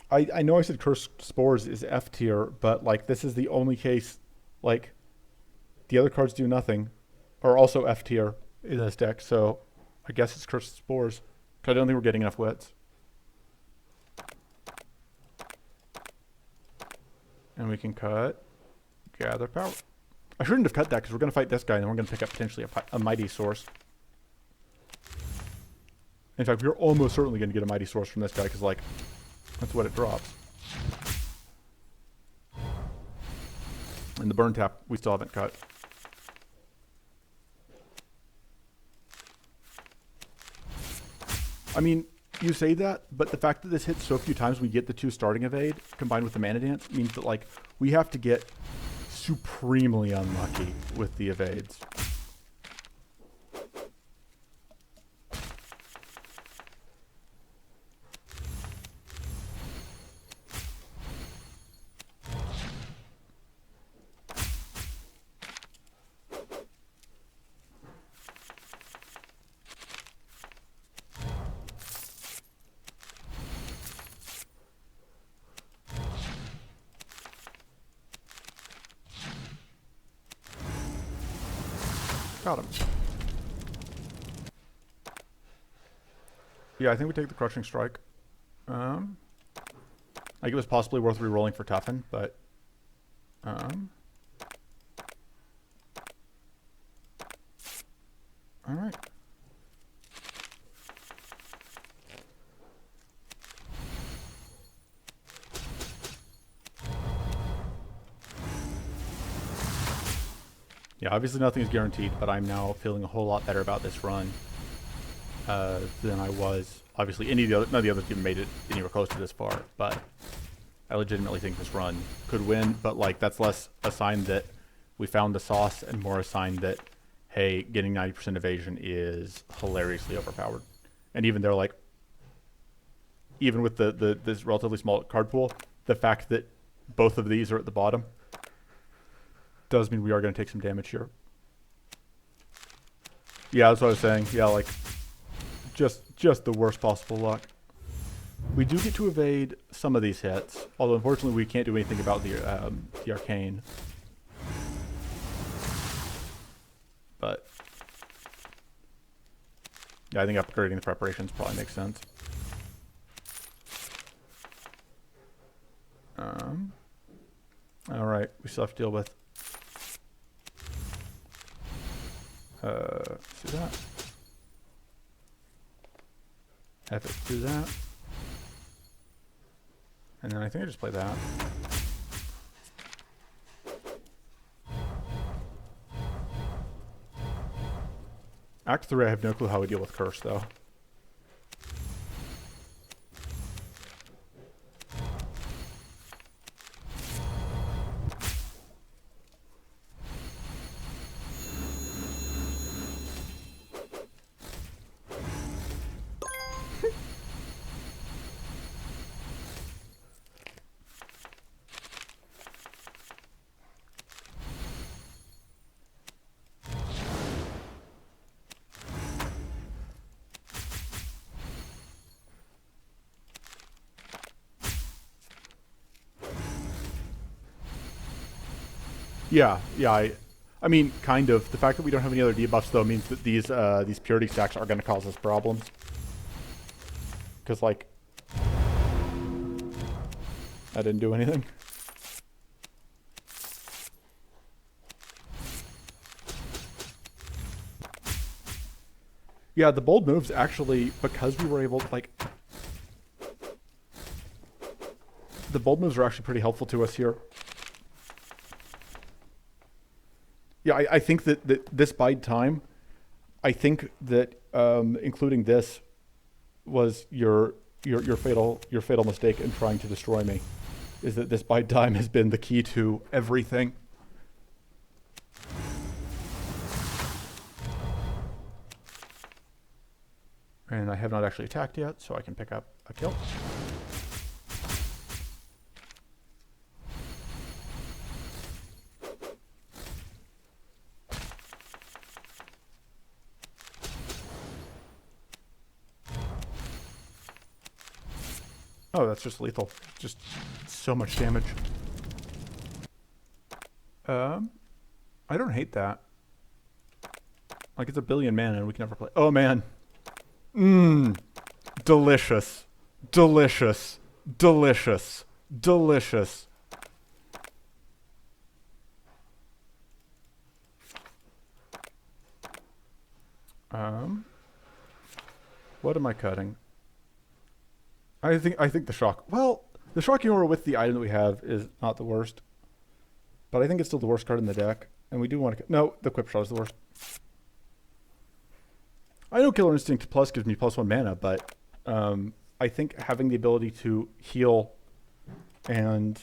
I know I said Cursed Spores is F tier, but like this is the only case, like the other cards do nothing, are also F tier in this deck, so I guess it's Cursed Spores. Cause I don't think we're getting enough wits. And we can cut Gather Power. I shouldn't have cut that because we're going to fight this guy and then we're going to pick up potentially a Mighty Source. In fact, we're almost certainly going to get a Mighty Source from this guy because, like, that's what it drops. And the Burn Tap we still haven't cut. I mean, You say that, but the fact that this hits so few times, we get the 2 starting evade combined with the mana dance means that like we have to get supremely unlucky with the evades. Got him. Yeah, I think we take the Crushing Strike. Like it was possibly worth re-rolling for Toughen, but alright. Yeah, obviously nothing is guaranteed, but I'm now feeling a whole lot better about this run than I was. Obviously, none of the others even made it anywhere close to this far, but I legitimately think this run could win. But like, that's less a sign that we found the sauce and more a sign that, hey, getting 90% evasion is hilariously overpowered. And even they're like, even with this relatively small card pool, the fact that both of these are at the bottom does mean we are going to take some damage here. Yeah, that's what I was saying. Yeah, like just the worst possible luck. We do get to evade some of these hits, although unfortunately we can't do anything about the arcane. But yeah, I think upgrading the preparations probably makes sense. All right, we still have to deal with. Let's do that. Have it do that. And then I think I just play that. Act 3, I have no clue how we deal with Curse, though. Yeah, I mean, kind of. The fact that we don't have any other debuffs, though, means that these purity stacks are going to cause us problems. Because, like, I didn't do anything. Yeah, the bold moves actually, because we were able to, like, the bold moves are actually pretty helpful to us here. Yeah, I think that this bide time, I think that including this was your fatal mistake in trying to destroy me, is that this bide time has been the key to everything. And I have not actually attacked yet, so I can pick up a kill. Oh, that's just lethal. Just so much damage. I don't hate that. Like, it's a billion mana and we can never play. Oh, man. Delicious. Delicious. Delicious. Delicious. What am I cutting? I think the shock. Well, the shocking aura with the item that we have is not the worst, but I think it's still the worst card in the deck, and we do want to. No, the Quip Shot is the worst. I know Killer Instinct Plus gives me +1 mana, but I think having the ability to heal and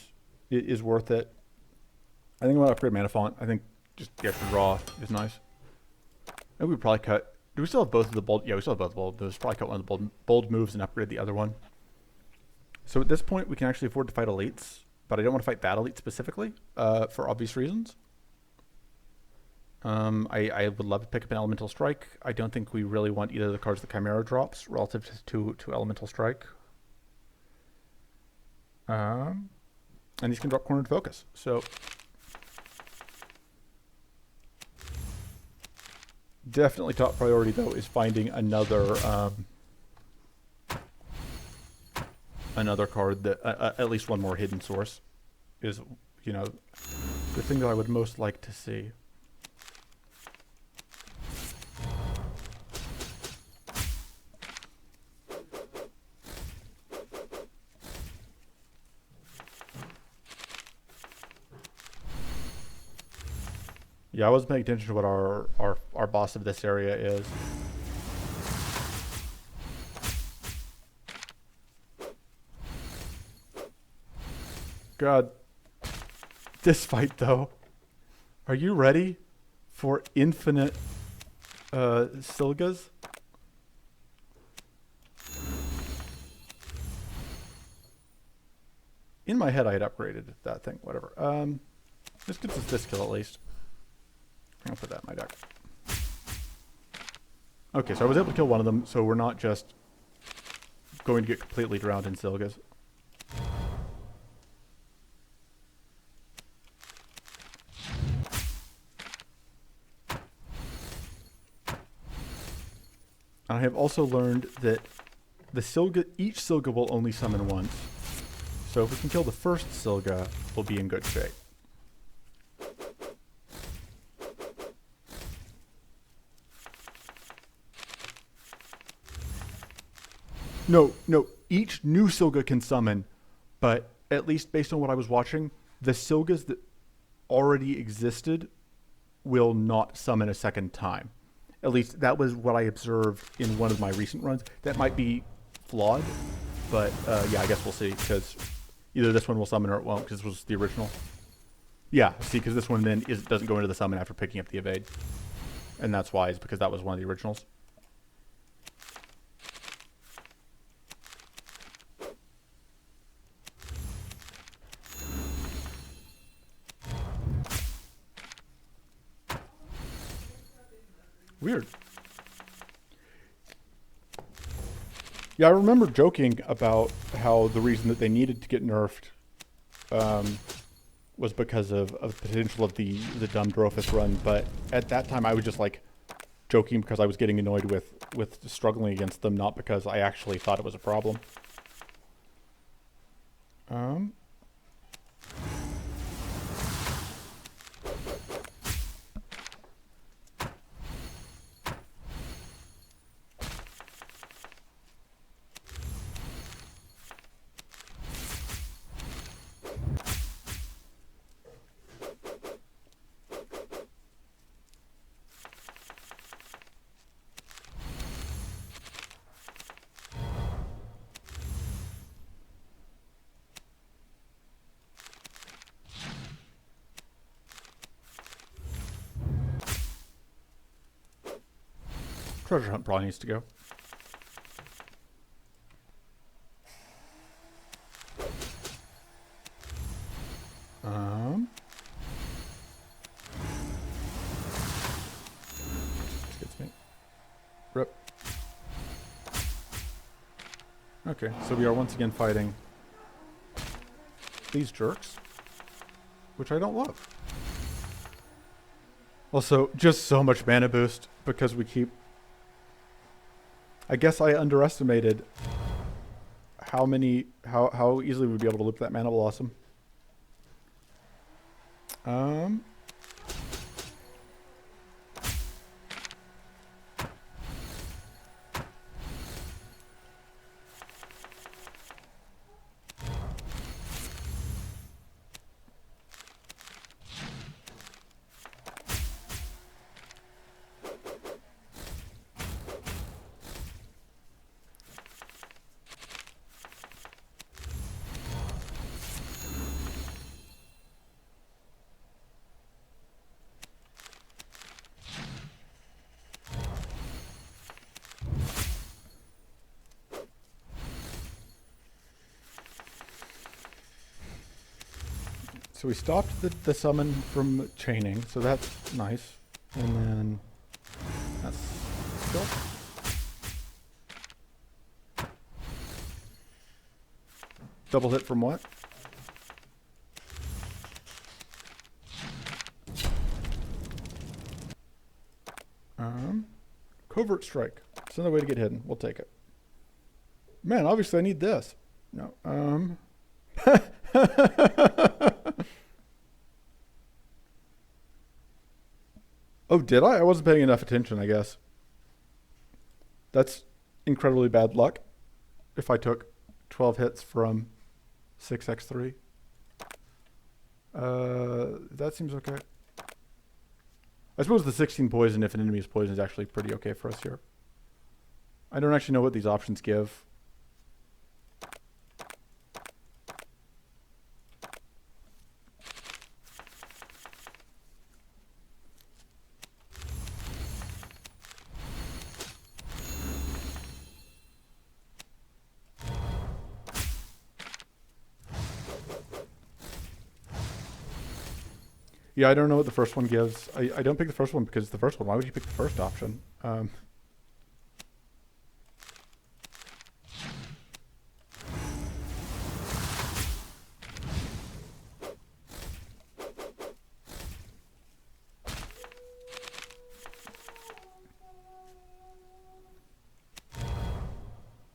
it is worth it. I think I'm gonna upgrade Mana Font. I think just the extra draw is nice. And we probably cut. Do we still have both of the bold? Yeah, we still have both of the bold moves. Probably cut one of the bold moves and upgrade the other one. So at this point, we can actually afford to fight elites, but I don't want to fight bad elites specifically for obvious reasons. I would love to pick up an Elemental Strike. I don't think we really want either of the cards the Chimera drops relative to Elemental Strike. And these can drop Cornered Focus. So definitely top priority though is finding another another card that at least one more hidden source is, you know, the thing that I would most like to see. Yeah, I wasn't paying attention to what our boss of this area is. God. This fight, though. Are you ready for infinite Silgas? In my head, I had upgraded that thing. Whatever. This gets us this kill at least. I'll put that in my deck. Okay, so I was able to kill one of them, so we're not just going to get completely drowned in Silgas. And I have also learned that each Silga will only summon once. So if we can kill the first Silga, we'll be in good shape. No, each new Silga can summon, but at least based on what I was watching, the Silgas that already existed will not summon a second time. At least that was what I observed in one of my recent runs. That might be flawed, but yeah, I guess we'll see, because either this one will summon or it won't, because this was the original. Yeah, see, because this one then doesn't go into the summon after picking up the evade. And that's why, is because that was one of the originals. Weird. Yeah, I remember joking about how the reason that they needed to get nerfed was because of the potential of the dumb Drophus run, but at that time I was just like joking because I was getting annoyed with struggling against them, not because I actually thought it was a problem. Treasure hunt probably needs to go. Gets me. Rip. Okay, so we are once again fighting these jerks, which I don't love. Also, just so much mana boost because we keep... I guess I underestimated how easily we'd be able to loop that Mana Blossom. So we stopped the summon from chaining, so that's nice. And then that's skill. Double hit from what? Covert strike. It's another way to get hidden. We'll take it. Man, obviously I need this. No. Oh, did I? I wasn't paying enough attention, I guess. That's incredibly bad luck. If I took 12 hits from 6x3. That seems okay. I suppose the 16 poison, if an enemy is poisoned, is actually pretty okay for us here. I don't actually know what these options give. Yeah, I don't know what the first one gives. I don't pick the first one because it's the first one. Why would you pick the first option?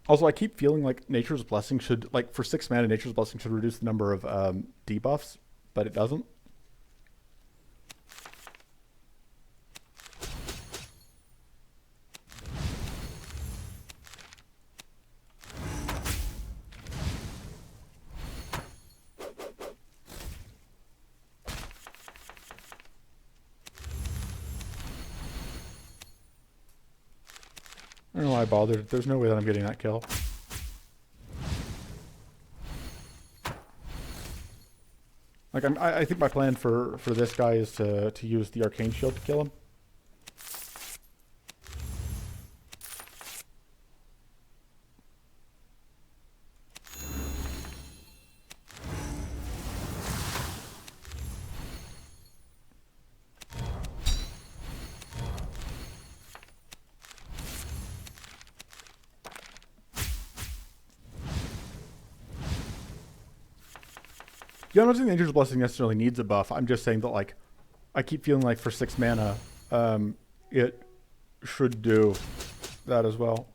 Also, I keep feeling like Nature's Blessing should, like, for 6 mana, Nature's Blessing should reduce the number of debuffs, but it doesn't. I don't know why I bothered. There's no way that I'm getting that kill. Like, I think my plan for this guy is to use the Arcane Shield to kill him. Yeah, I'm not saying the Nature's Blessing necessarily needs a buff. I'm just saying that, like, I keep feeling like for 6 mana, it should do that as well.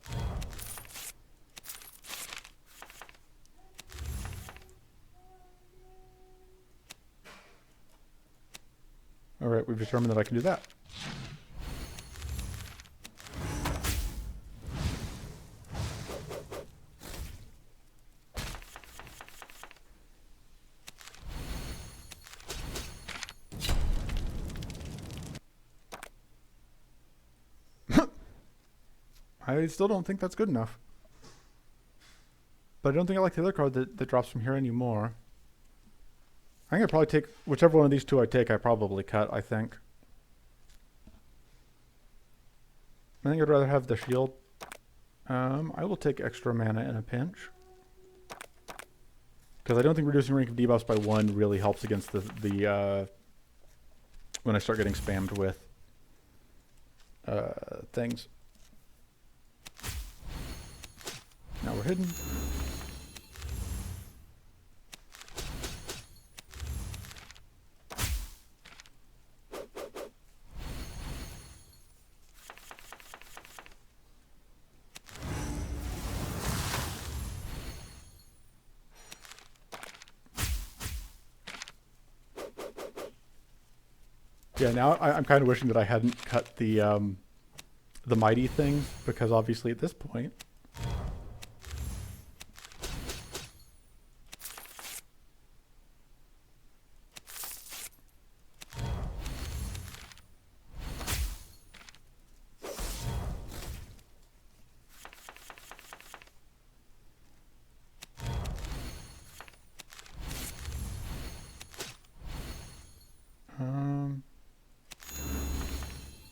Alright, we've determined that I can do that. I still don't think that's good enough. But I don't think I like the other card that drops from here anymore. I think I'd probably take whichever one of these two I take, I probably cut, I think. I think I'd rather have the shield. I will take extra mana in a pinch. Because I don't think reducing rank of debuffs by 1 really helps against the when I start getting spammed with things. Now we're hidden. Yeah, now I'm kind of wishing that I hadn't cut the mighty things, because obviously at this point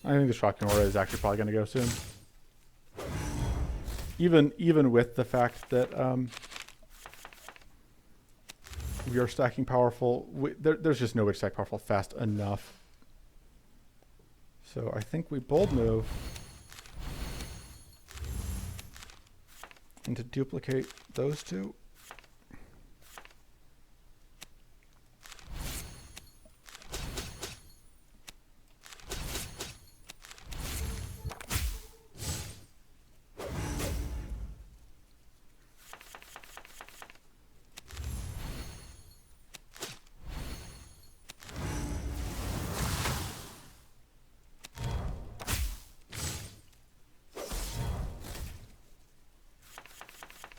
I think the Shocking Aura is actually probably going to go soon. Even with the fact that We are stacking powerful. There's just no way to stack powerful fast enough. So I think we bold move. And to duplicate those two.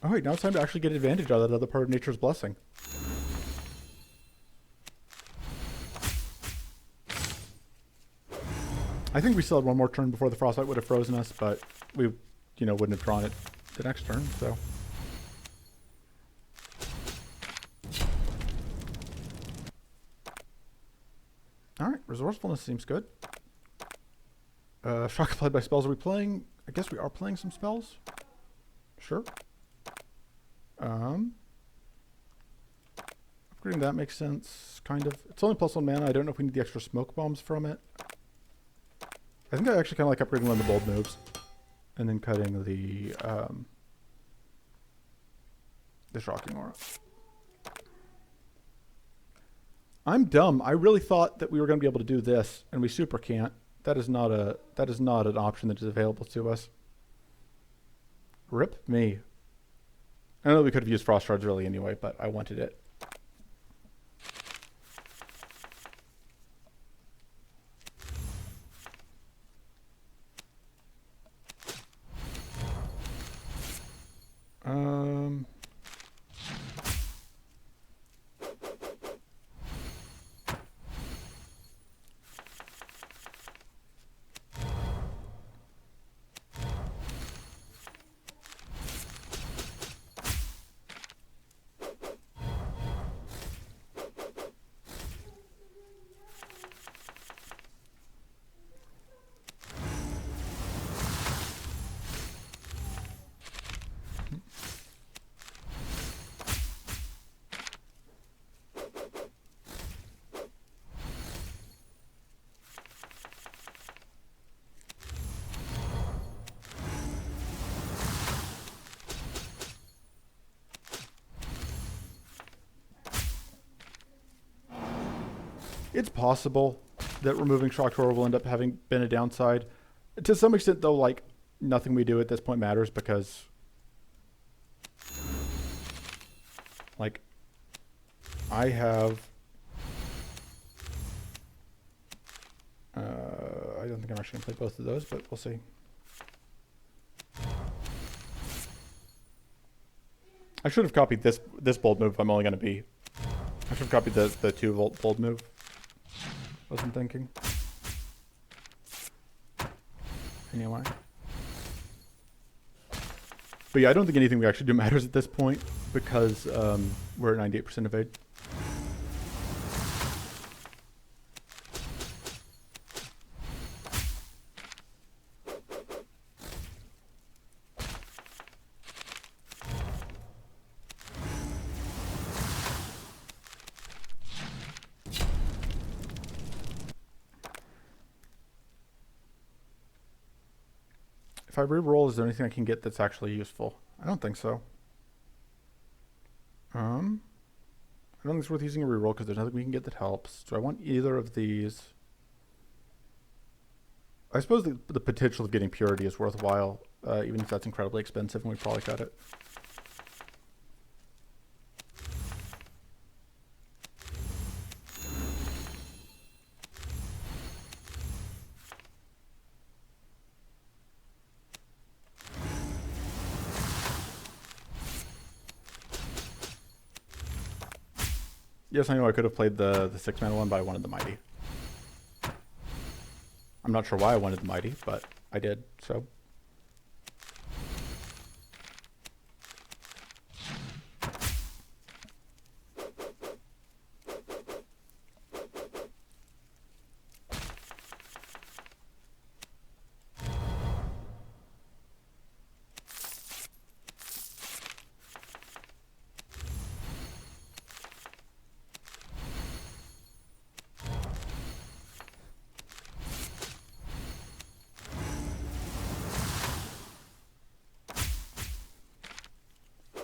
Oh wait, now it's time to actually get advantage out of that other part of nature's blessing. I think we still had one more turn before the frostbite would have frozen us, but we, wouldn't have drawn it the next turn, so. Alright, resourcefulness seems good. Shock applied by spells. Are we playing? I guess we are playing some spells. Sure. Upgrading that makes sense, kind of. It's only +1 mana. I don't know if we need the extra smoke bombs from it. I think I actually kind of like upgrading one of the bold moves. And then cutting the shocking aura. I'm dumb. I really thought that we were going to be able to do this, and we super can't. That is not an option that is available to us. Rip me. I know we could have used frost shards early anyway, but I wanted it. It's possible that removing Shock Horror will end up having been a downside. To some extent, though, like, nothing we do at this point matters because, like, I have... I don't think I'm actually going to play both of those, but we'll see. I should have copied this bold move if I'm only going to be... I should have copied the 2-volt bold move. Wasn't thinking. Anyway. But yeah, I don't think anything we actually do matters at this point because we're at 98% evade. If I re-roll, is there anything I can get that's actually useful? I don't think so. I don't think it's worth using a re-roll because there's nothing we can get that helps. Do I want either of these? I suppose the potential of getting purity is worthwhile, even if that's incredibly expensive, and we probably got it. Yes, I know I could have played the 6-mana one, but I wanted the Mighty. I'm not sure why I wanted the Mighty, but I did, so.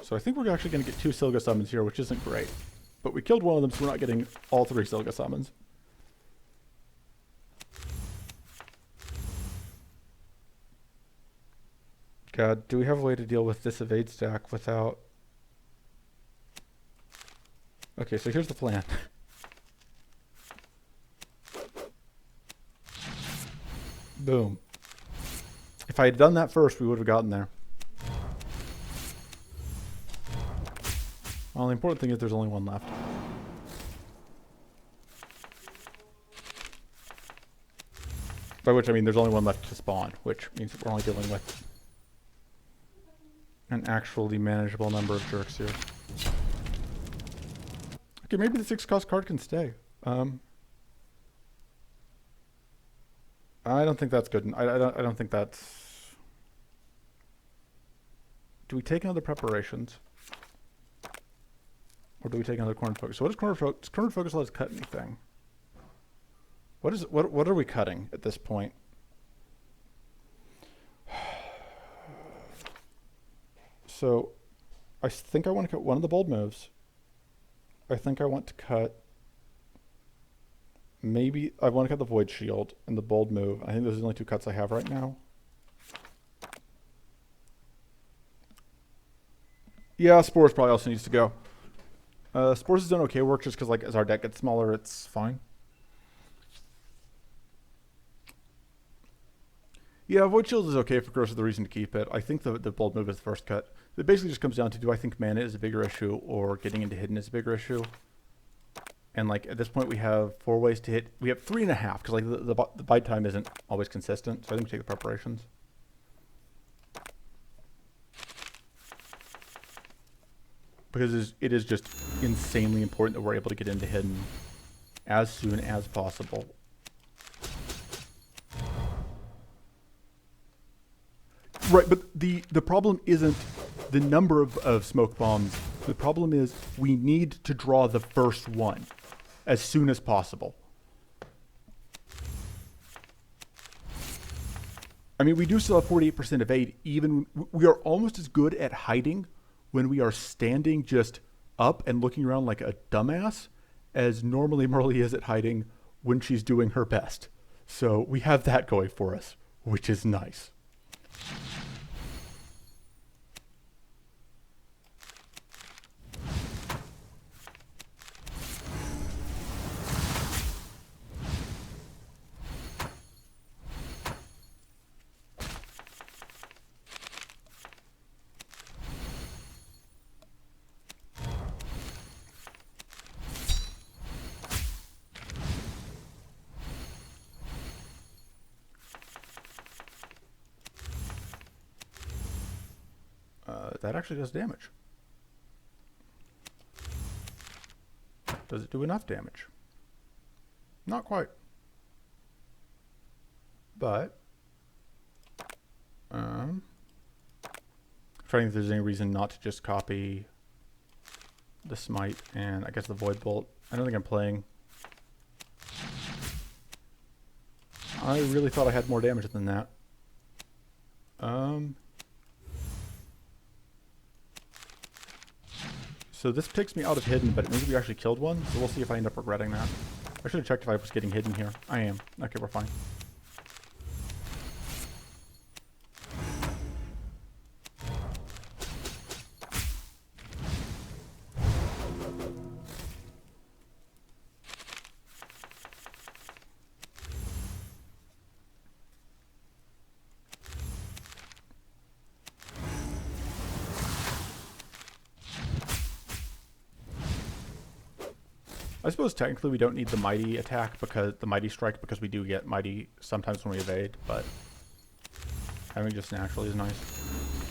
So I think we're actually going to get 2 Silga summons here, which isn't great. But we killed one of them, so we're not getting all 3 Silga summons. God, do we have a way to deal with this evade stack without... Okay, so here's the plan. Boom. If I had done that first, we would have gotten there. Well, the important thing is there's only one left. By which I mean there's only one left to spawn, which means that we're only dealing with an actually manageable number of jerks here. Okay, maybe the 6-cost card can stay. I don't think that's good. I don't think that's... Do we take another preparations? Or do we take another corner focus? So what does corner focus? Does corner focus let us cut anything? What are we cutting at this point? So I think I want to cut one of the bold moves. I think I want to cut... Maybe I want to cut the Void Shield and the bold move. I think those are the only 2 cuts I have right now. Yeah, Spores probably also needs to go. Spores has done okay work just because, like, as our deck gets smaller, it's fine. Yeah, Void Shield is okay for Gross, is the reason to keep it. I think the bold move is the first cut. It basically just comes down to, do I think mana is a bigger issue or getting into hidden is a bigger issue? And, like, at this point we have 4 ways to hit. We have 3.5 because, like, the bite time isn't always consistent. So I think we take the preparations. Because it is just insanely important that we're able to get into hidden as soon as possible. Right, but the problem isn't the number of smoke bombs. The problem is we need to draw the first one as soon as possible. I mean, we do still have 48% evade. Even we are almost as good at hiding when we are standing just up and looking around like a dumbass as normally Mirley is at hiding when she's doing her best. So we have that going for us, which is nice. That actually does damage. Does it do enough damage? Not quite. But, trying to think if there's any reason not to just copy the Smite and I guess the Void Bolt. I don't think I'm playing. I really thought I had more damage than that. So this takes me out of hidden, but it means we actually killed one, so we'll see if I end up regretting that. I should have checked if I was getting hidden here. I am. Okay, we're fine. I suppose technically we don't need the mighty attack because the mighty strike because we do get mighty sometimes when we evade, but having just naturally is nice.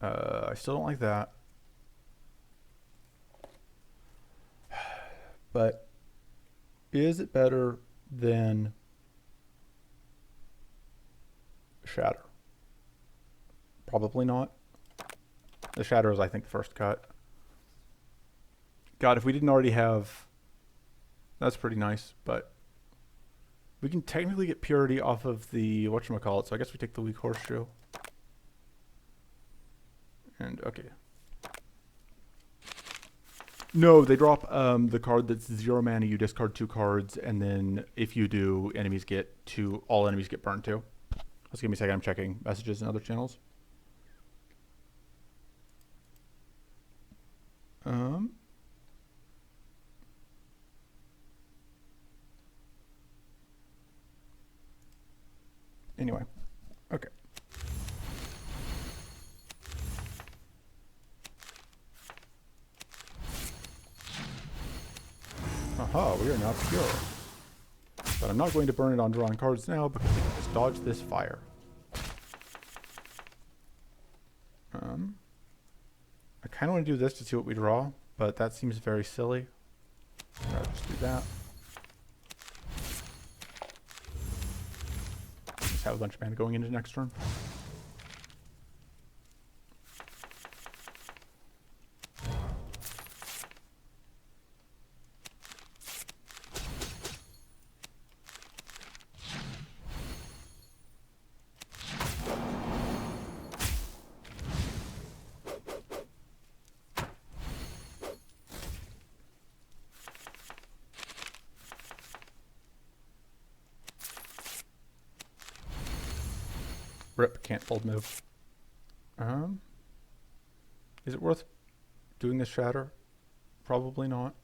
I still don't like that. But is it better than Shatter? Probably not. The Shatter is, I think, the first cut. God, if we didn't already have... That's pretty nice, but... We can technically get purity off of the whatchamacallit, so I guess we take the weak horseshoe. And okay. No, they drop the card that's 0 mana, you discard 2 cards, and then if you do, all enemies get burned too. Let's give me a second, I'm checking messages and other channels. Anyway, okay. Aha, we are now pure. But I'm not going to burn it on drawing cards now because we can just dodge this fire. I kind of want to do this to see what we draw, but that seems very silly. I'll just do that. Just have a bunch of mana going into next turn. Rip, can't fold move. Is it worth doing this shatter? Probably not.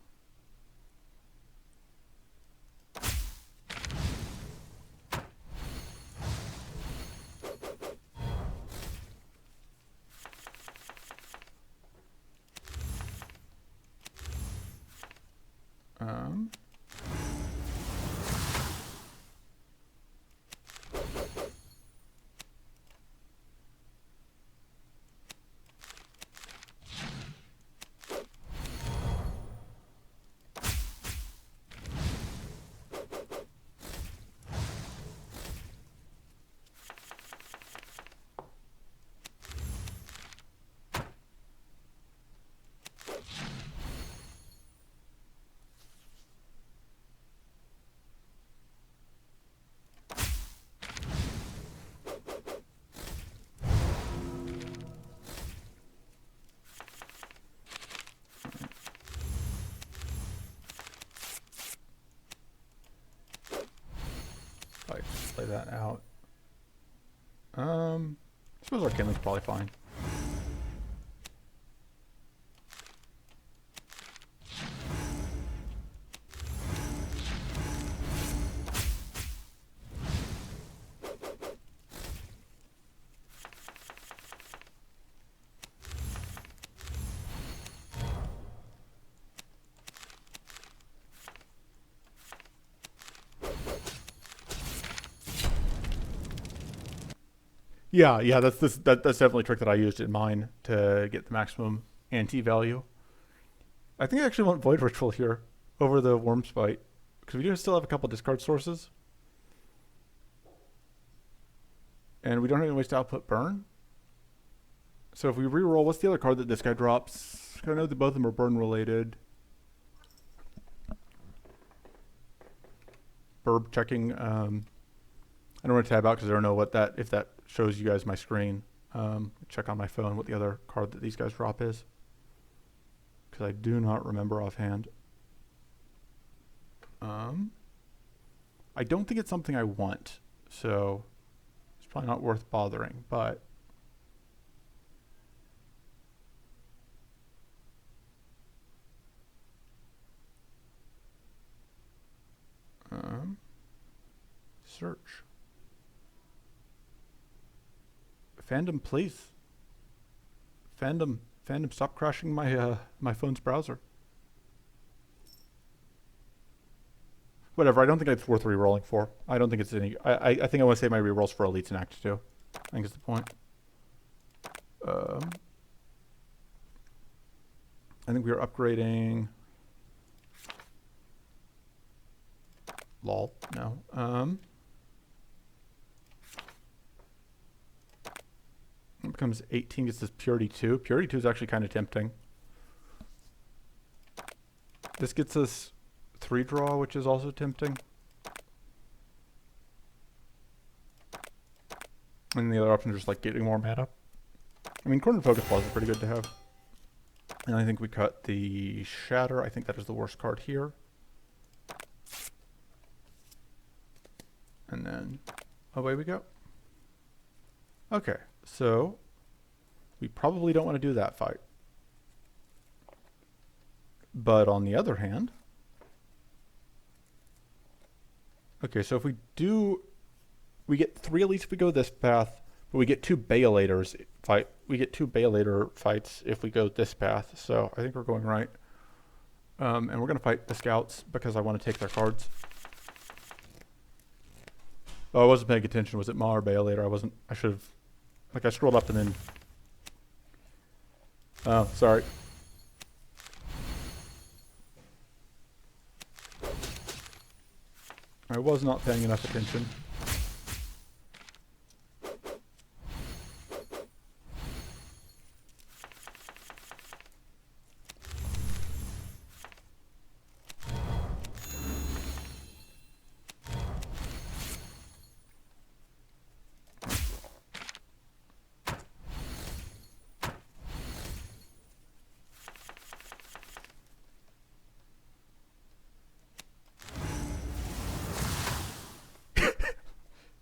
Play that out. I suppose Arcane's probably fine. Yeah, that's definitely a trick that I used in mine to get the maximum anti value. I think I actually want Void Ritual here over the Worm Spite because we do still have a couple discard sources, and we don't have any ways to output burn. So if we reroll, what's the other card that this guy drops? I know that both of them are burn related. Burb checking. I don't want to tab out because I don't know if that shows you guys my screen. Check on my phone what the other card that these guys drop is, because I do not remember offhand. I don't think it's something I want, so it's probably not worth bothering, but search. Fandom, please. Fandom, stop crashing my my phone's browser. Whatever, I don't think it's worth re-rolling for. I don't think it's any... I think I want to save my re-rolls for Elites in Act 2. I think it's the point. I think we are upgrading... Lol, no. It becomes 18, gets this Purity 2. Purity 2 is actually kind of tempting. This gets us 3 draw, which is also tempting. And the other option is just like getting more mana. I mean, Cornered Focus Pause is pretty good to have. And I think we cut the Shatter. I think that is the worst card here. And then away we go. Okay, so we probably don't want to do that fight. But on the other hand, okay, so if we do, we get 3 elites if we go this path, but we get 2 Bayolators fight. We get 2 Bayolator fights if we go this path. So I think we're going right. And we're going to fight the Scouts because I want to take their cards. Oh, I wasn't paying attention. Was it Ma or Bayolator? I should have, like, I scrolled up and then. Oh, sorry. I was not paying enough attention.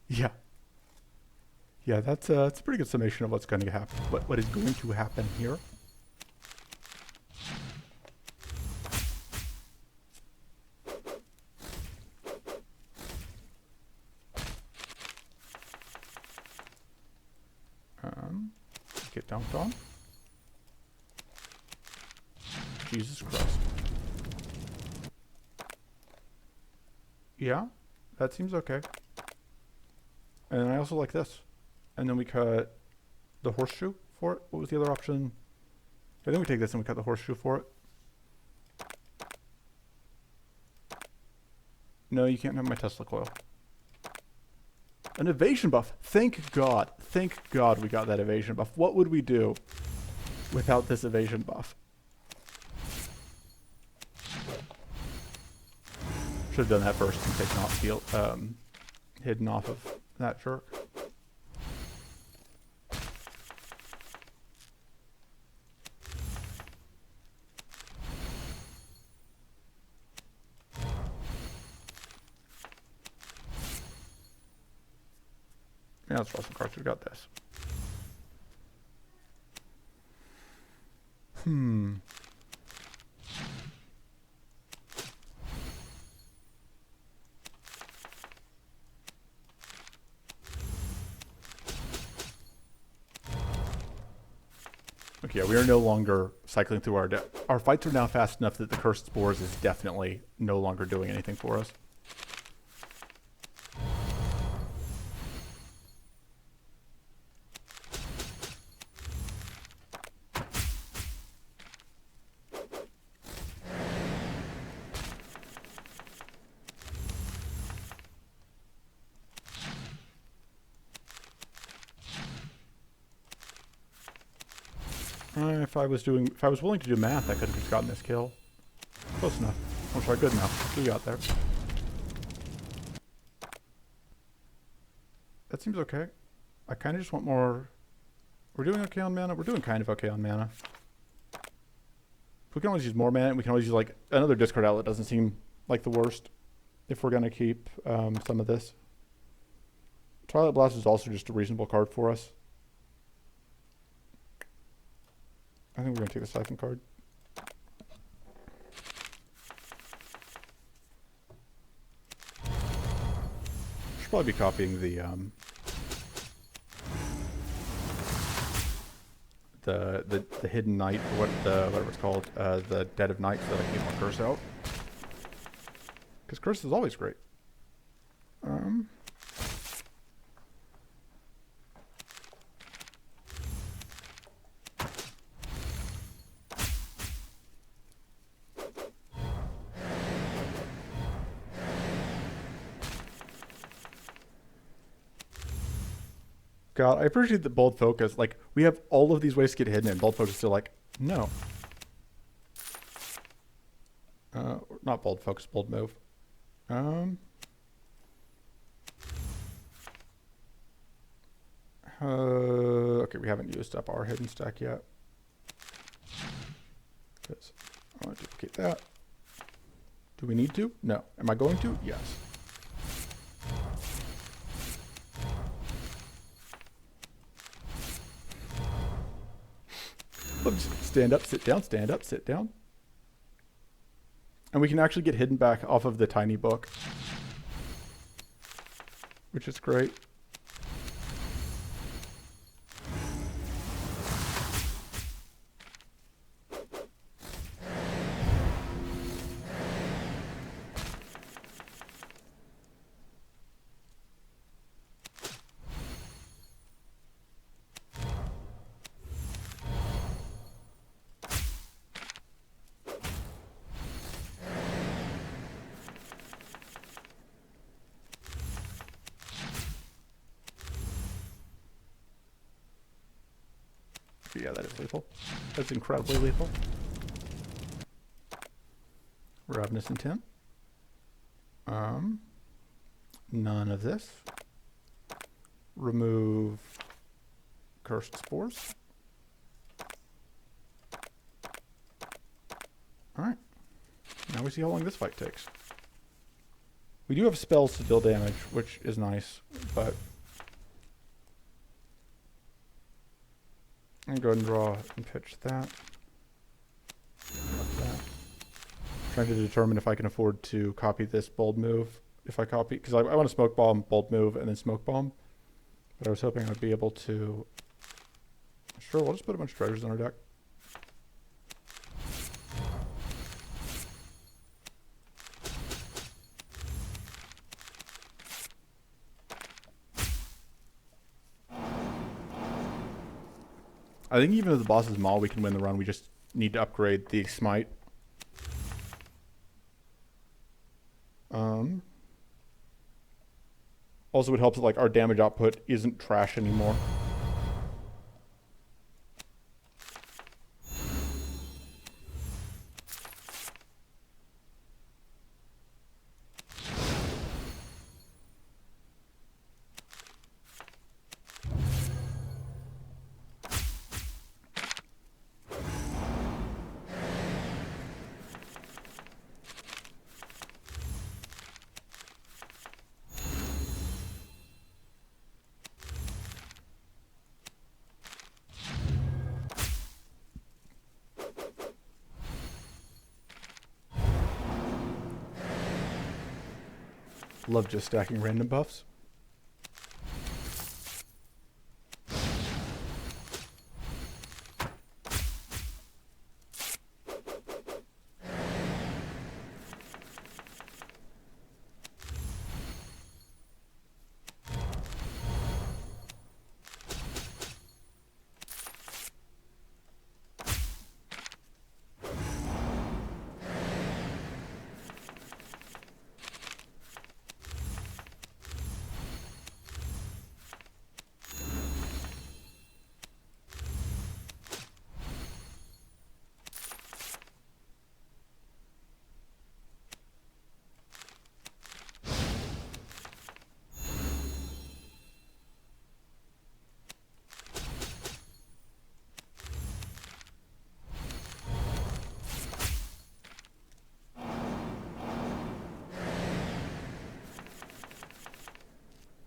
Yeah. Yeah, that's a pretty good summation of what's going to happen. What is going to happen here? Get dunked on. Jesus Christ. Yeah, that seems okay. And I also like this. And then we cut the horseshoe for it. What was the other option? I think we take this and we cut the horseshoe for it. No, you can't have my Tesla coil. An evasion buff. Thank God. Thank God we got that evasion buff. What would we do without this evasion buff? Should have done that first and taken off the hidden off of that jerk. Yeah, let's draw some cards. We got this. Okay, yeah, we are no longer cycling through our deck. Our fights are now fast enough that the Cursed Spores is definitely no longer doing anything for us. If I was willing to do math, I could have just gotten this kill. Close enough. I'm sorry, good enough. We got there. That seems okay. I kind of just want more. We're doing okay on mana. We're doing kind of okay on mana. We can always use more mana. We can always use like another discard outlet. Doesn't seem like the worst if we're gonna keep some of this. Twilight Blast is also just a reasonable card for us. I think we're going to take the Siphon card. Should probably be copying the Hidden Night, or whatever it's called, the Dead of Night, so that I can get more Curse out. Because Curse is always great. God, I appreciate the bold focus. Like, we have all of these ways to get hidden, and bold focus is still like, no. Not bold focus, bold move. Okay, we haven't used up our hidden stack yet. Because I want to duplicate that. Do we need to? No. Am I going to? Yes. Let's stand up, sit down, stand up, sit down. And we can actually get hidden back off of the tiny book, which is great. Yeah, that is lethal. That's incredibly lethal. Ravenous Intent. None of this. Remove Cursed Spores. Alright. Now we see how long this fight takes. We do have spells to deal damage, which is nice, but I'm going to go ahead and draw and pitch that. That. Trying to determine if I can afford to copy this bold move. If I copy, because I want to smoke bomb, bold move, and then smoke bomb. But I was hoping I'd be able to. Sure, we'll just put a bunch of treasures in our deck. I think even if the boss is Maul, we can win the run. We just need to upgrade the smite. Also, it helps that like our damage output isn't trash anymore. Love just stacking random buffs.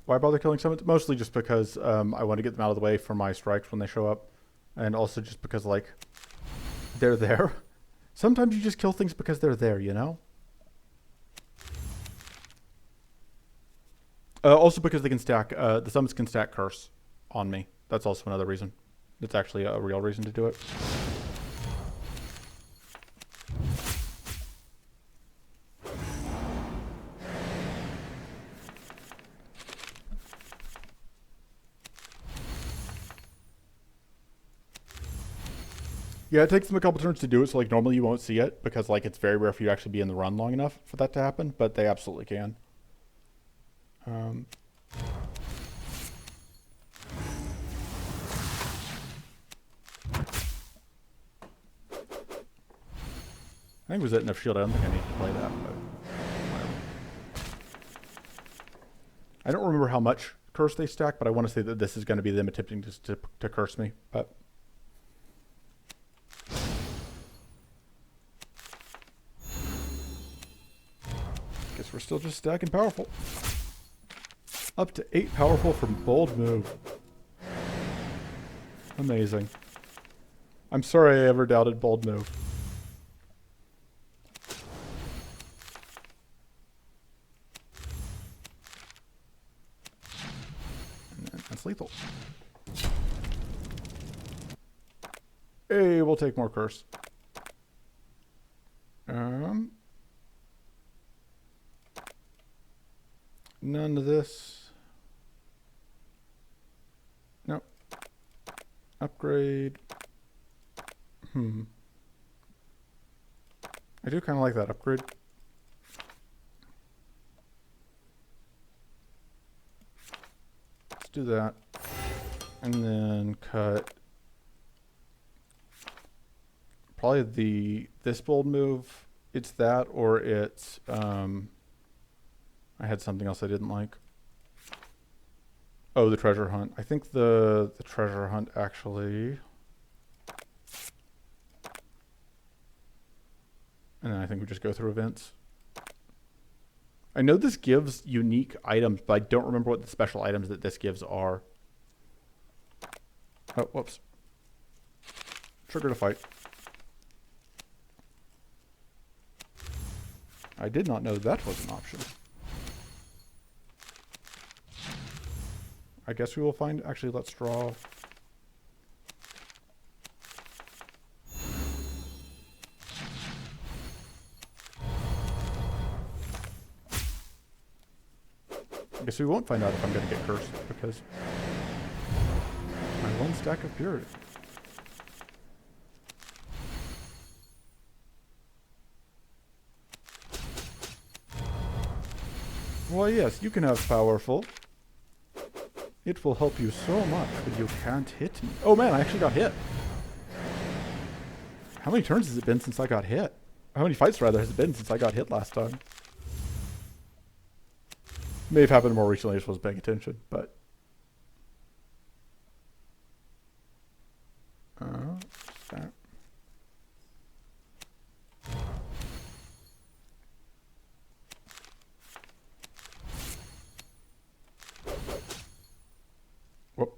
Why bother killing summons? Mostly just because I want to get them out of the way for my strikes when they show up. And also just because, like, they're there. Sometimes you just kill things because they're there, you know? Also because they can stack, the summons can stack curse on me. That's also another reason. It's actually a real reason to do it. Yeah, it takes them a couple turns to do it, so like normally you won't see it because like it's very rare for you to actually be in the run long enough for that to happen, but they absolutely can. I think it was at enough shield. I don't think I need to play that, but whatever. I don't remember how much curse they stack, but I want to say that this is going to be them attempting to curse me. But guess we're still just stacking powerful. Up to 8 powerful from bold move. Amazing. I'm sorry I ever doubted bold move. And that's lethal. Hey, we'll take more curse. None of this. Nope. Upgrade. I do kind of like that upgrade. Let's do that. And then cut probably this bold move. It's that, or it's I had something else I didn't like. Oh, the treasure hunt. I think the treasure hunt actually. And then I think we just go through events. I know this gives unique items, but I don't remember what the special items that this gives are. Oh, whoops. Trigger to fight. I did not know that was an option. I guess we will find... Actually, let's draw... I guess we won't find out if I'm going to get cursed, because... my one stack of purity. Why, yes, you can have powerful. It will help you so much, but you can't hit me. Oh man, I actually got hit. How many turns has it been since I got hit? How many fights, rather, has it been since I got hit last time? May have happened more recently, I just wasn't paying attention, but... that. Whoop.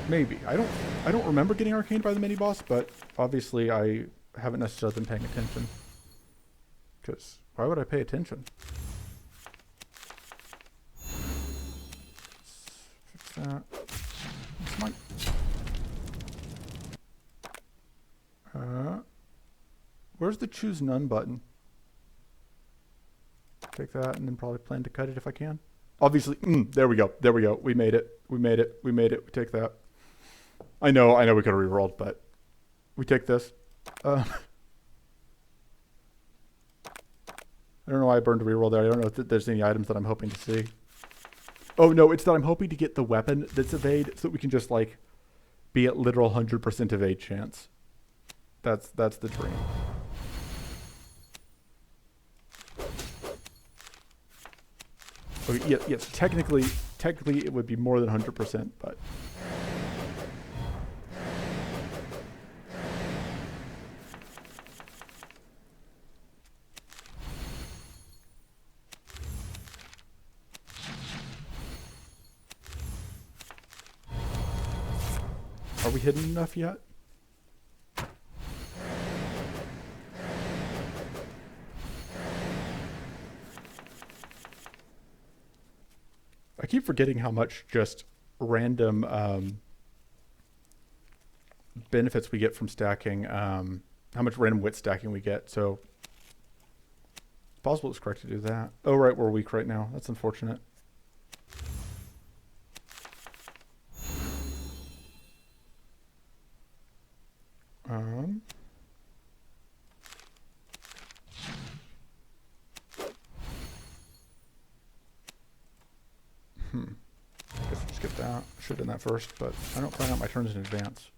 Maybe. I don't remember getting arcaned by the mini boss, but obviously I haven't necessarily been paying attention. Because why would I pay attention? Fix that. It's mine. Where's the choose none button? Take that and then probably plan to cut it if I can. Obviously, there we go. There we go. We made it. We made it. We made it. We take that. I know we could have rerolled, but we take this. I don't know why I burned a reroll there. I don't know if there's any items that I'm hoping to see. Oh no, it's that I'm hoping to get the weapon that's evade so that we can just like be at literal 100% evade chance. That's the dream. Okay, yes, technically it would be more than 100%, but are we hidden enough yet? I keep forgetting how much just random benefits we get from stacking, how much random wit stacking we get, so it's possible it's correct to do that. Oh right, we're weak right now. That's unfortunate. Guess we'll just get that. Should have done that first, but I don't plan out my turns in advance.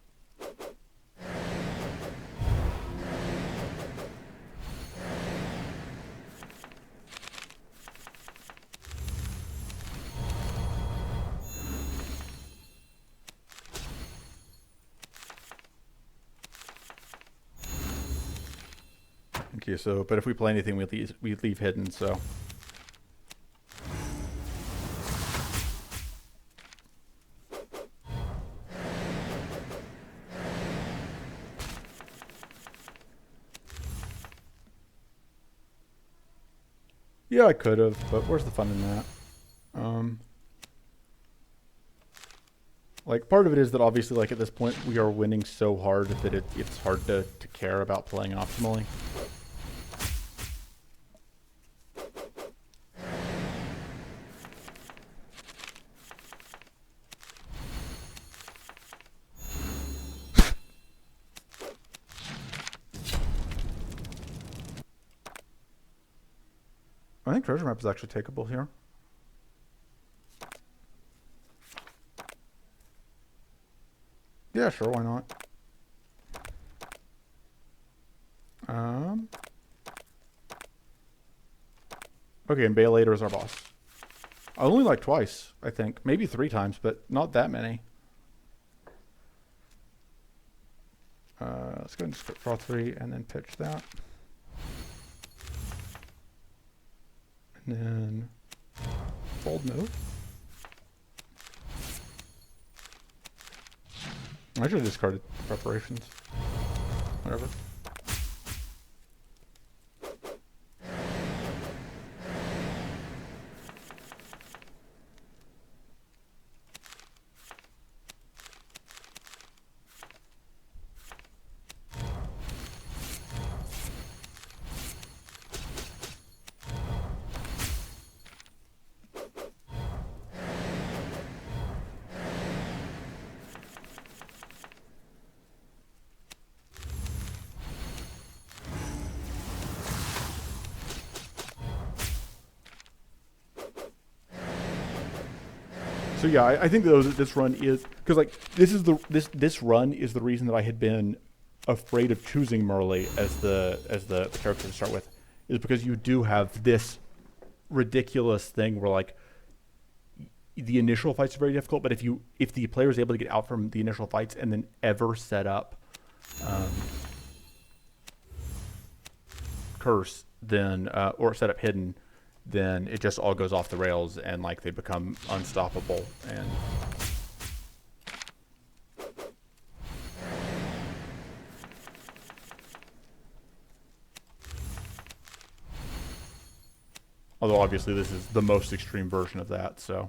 you. So, but if we play anything, we leave hidden. So. Yeah, I could have, but where's the fun in that? Like, part of it is that obviously, like, at this point, we are winning so hard that it's hard to care about playing optimally. I think treasure map is actually takeable here. Yeah, sure, why not? Okay, and Baelator is our boss. I only like twice, I think. Maybe 3 times, but not that many. Let's go and just draw 3 and then pitch that. And then fold move. I should have discarded preparations. Whatever. So yeah, I think though that this run is because like this run is the reason that I had been afraid of choosing Mirley as the character to start with, is because you do have this ridiculous thing where like the initial fights are very difficult, but if the player is able to get out from the initial fights and then ever set up curse, then or set up hidden, then it just all goes off the rails and like they become unstoppable. And although obviously this is the most extreme version of that, so.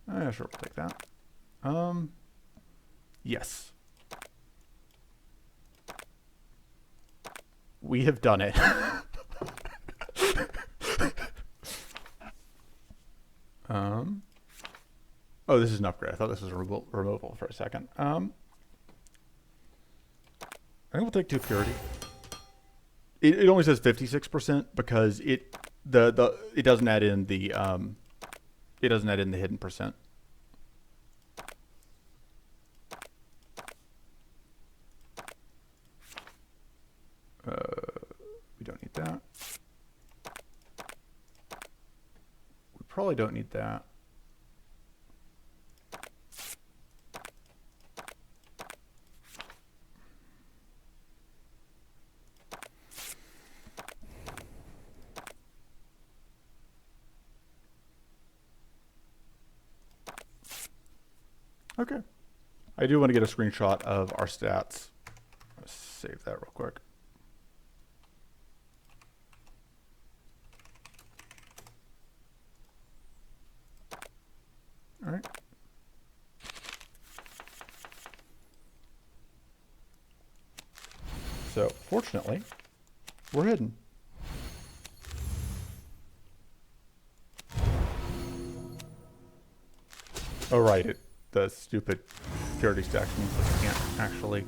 Yeah, sure, we'll take that. Yes. We have done it. Oh, this is an upgrade. I thought this was a removal for a second. I think we'll take 2 purity. It only says 56% because it doesn't add in the hidden percent. We don't need that. We probably don't need that. Okay. I do want to get a screenshot of our stats. Let's save that real quick. All right. So, fortunately, we're hidden. Oh, right. The stupid purity stacks means that we can't actually.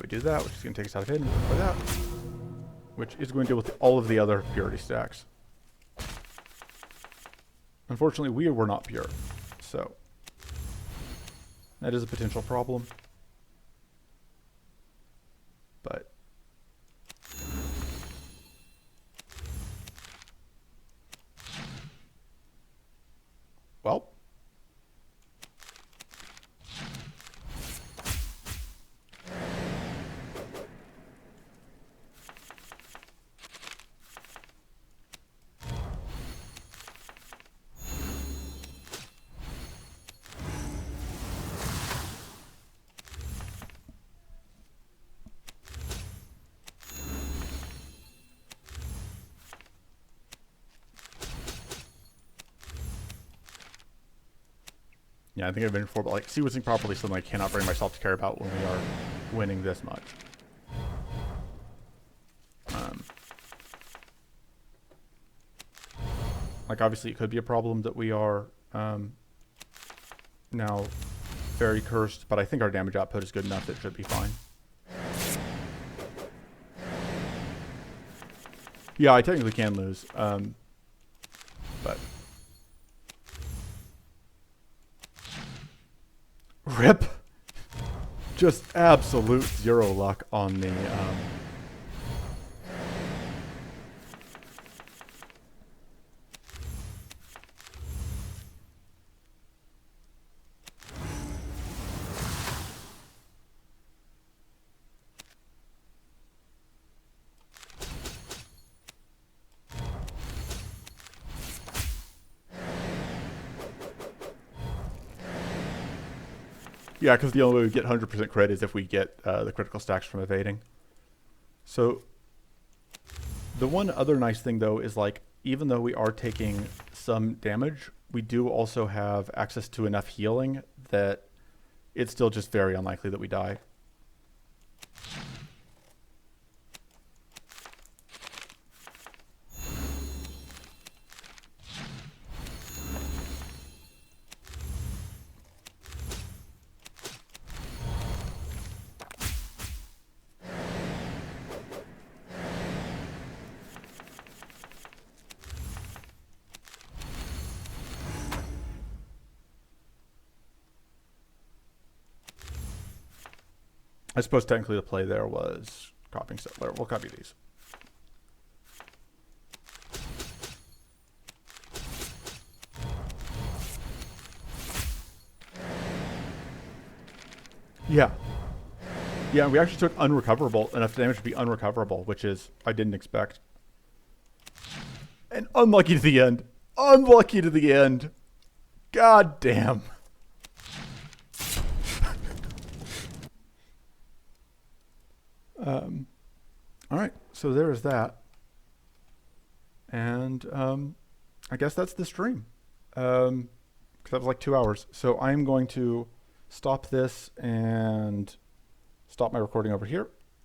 We do that, which is going to take us out of hidden. For that, which is going to deal with all of the other purity stacks. Unfortunately, we were not pure, so that is a potential problem. But well. Yeah, I think I've been before, but like sequencing properly is something I cannot bring myself to care about when we are winning this much. Like obviously it could be a problem that we are now very cursed, but I think our damage output is good enough that it should be fine. Yeah, I technically can lose, but rip. Just absolute zero luck on the yeah, because the only way we get 100% crit is if we get the critical stacks from evading. So the one other nice thing though is like, even though we are taking some damage, we do also have access to enough healing that it's still just very unlikely that we die. I suppose technically the play there was copying stuff. We'll copy these. Yeah. Yeah, we actually took unrecoverable, enough damage to be unrecoverable, which is, I didn't expect. And unlucky to the end. Unlucky to the end. God damn. All right, so there is that. And I guess that's the stream. Because that was like 2 hours. So I'm going to stop this and stop my recording over here.